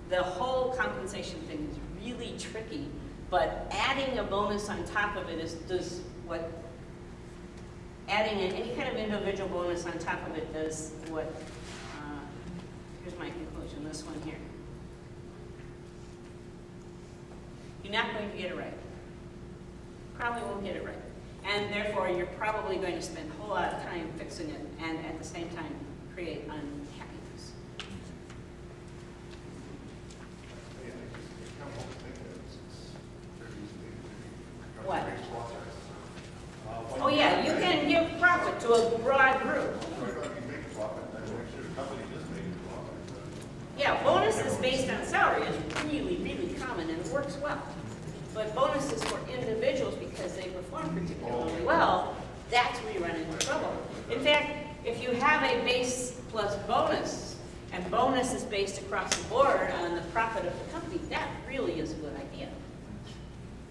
the whole compensation thing is really tricky, but adding a bonus on top of it adding any kind of individual bonus on top of it does what, here's my conclusion, this one here. You're not going to get it right. Probably won't get it right. And therefore, you're probably going to spend a whole lot of time fixing it, and at the same time, create unhappiness. What? Oh yeah, you can give profit to a broad group. Yeah, bonuses based on salary is really, really common and works well. But bonuses for individuals, because they perform particularly well, that's where you run into trouble. In fact, if you have a base plus bonus, and bonus is based across the board on the profit of the company, that really is a good idea.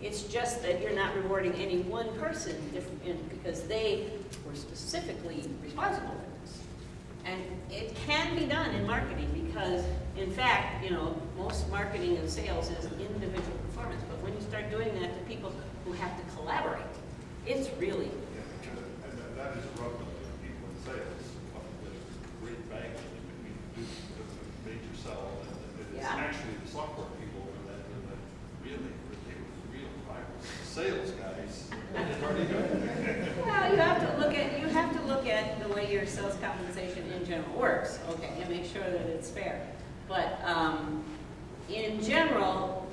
It's just that you're not rewarding any one person because they were specifically responsible for this. And it can be done in marketing because, in fact, most marketing and sales is individual performance. But when you start doing that to people who have to collaborate, it's really. And that is rough with people in sales. There's great bank that you can do a major sell, and it's actually the software people that really, they were real sales guys. It's already good. Well, you have to look at the way your sales compensation in general works, okay, and make sure that it's fair. But in general,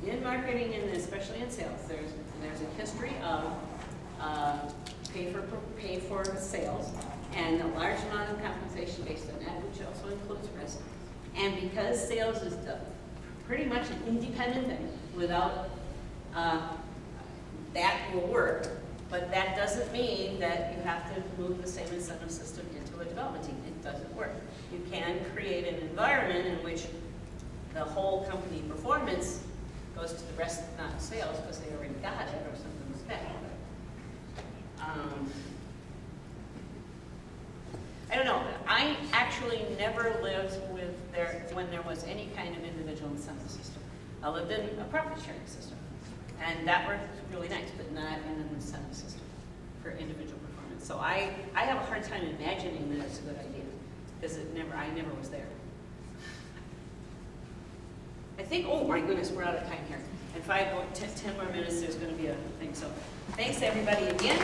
in marketing and especially in sales, there's a history of pay for sales, and a large amount of compensation based on that, which also includes risk. And because sales is pretty much an independent thing, without that will work, but that doesn't mean that you have to move the same incentive system into a development team. It doesn't work. You can create an environment in which the whole company performance goes to the rest, not sales, because they already got it or something like that. I don't know. I actually never lived when there was any kind of individual incentive system. I lived in a profit sharing system, and that worked really nice, but not in an incentive system for individual performance. So I have a hard time imagining that it's a good idea, because I never was there. I think, oh my goodness, we're out of time here. In 10 more minutes, there's going to be a thing. So thanks everybody again.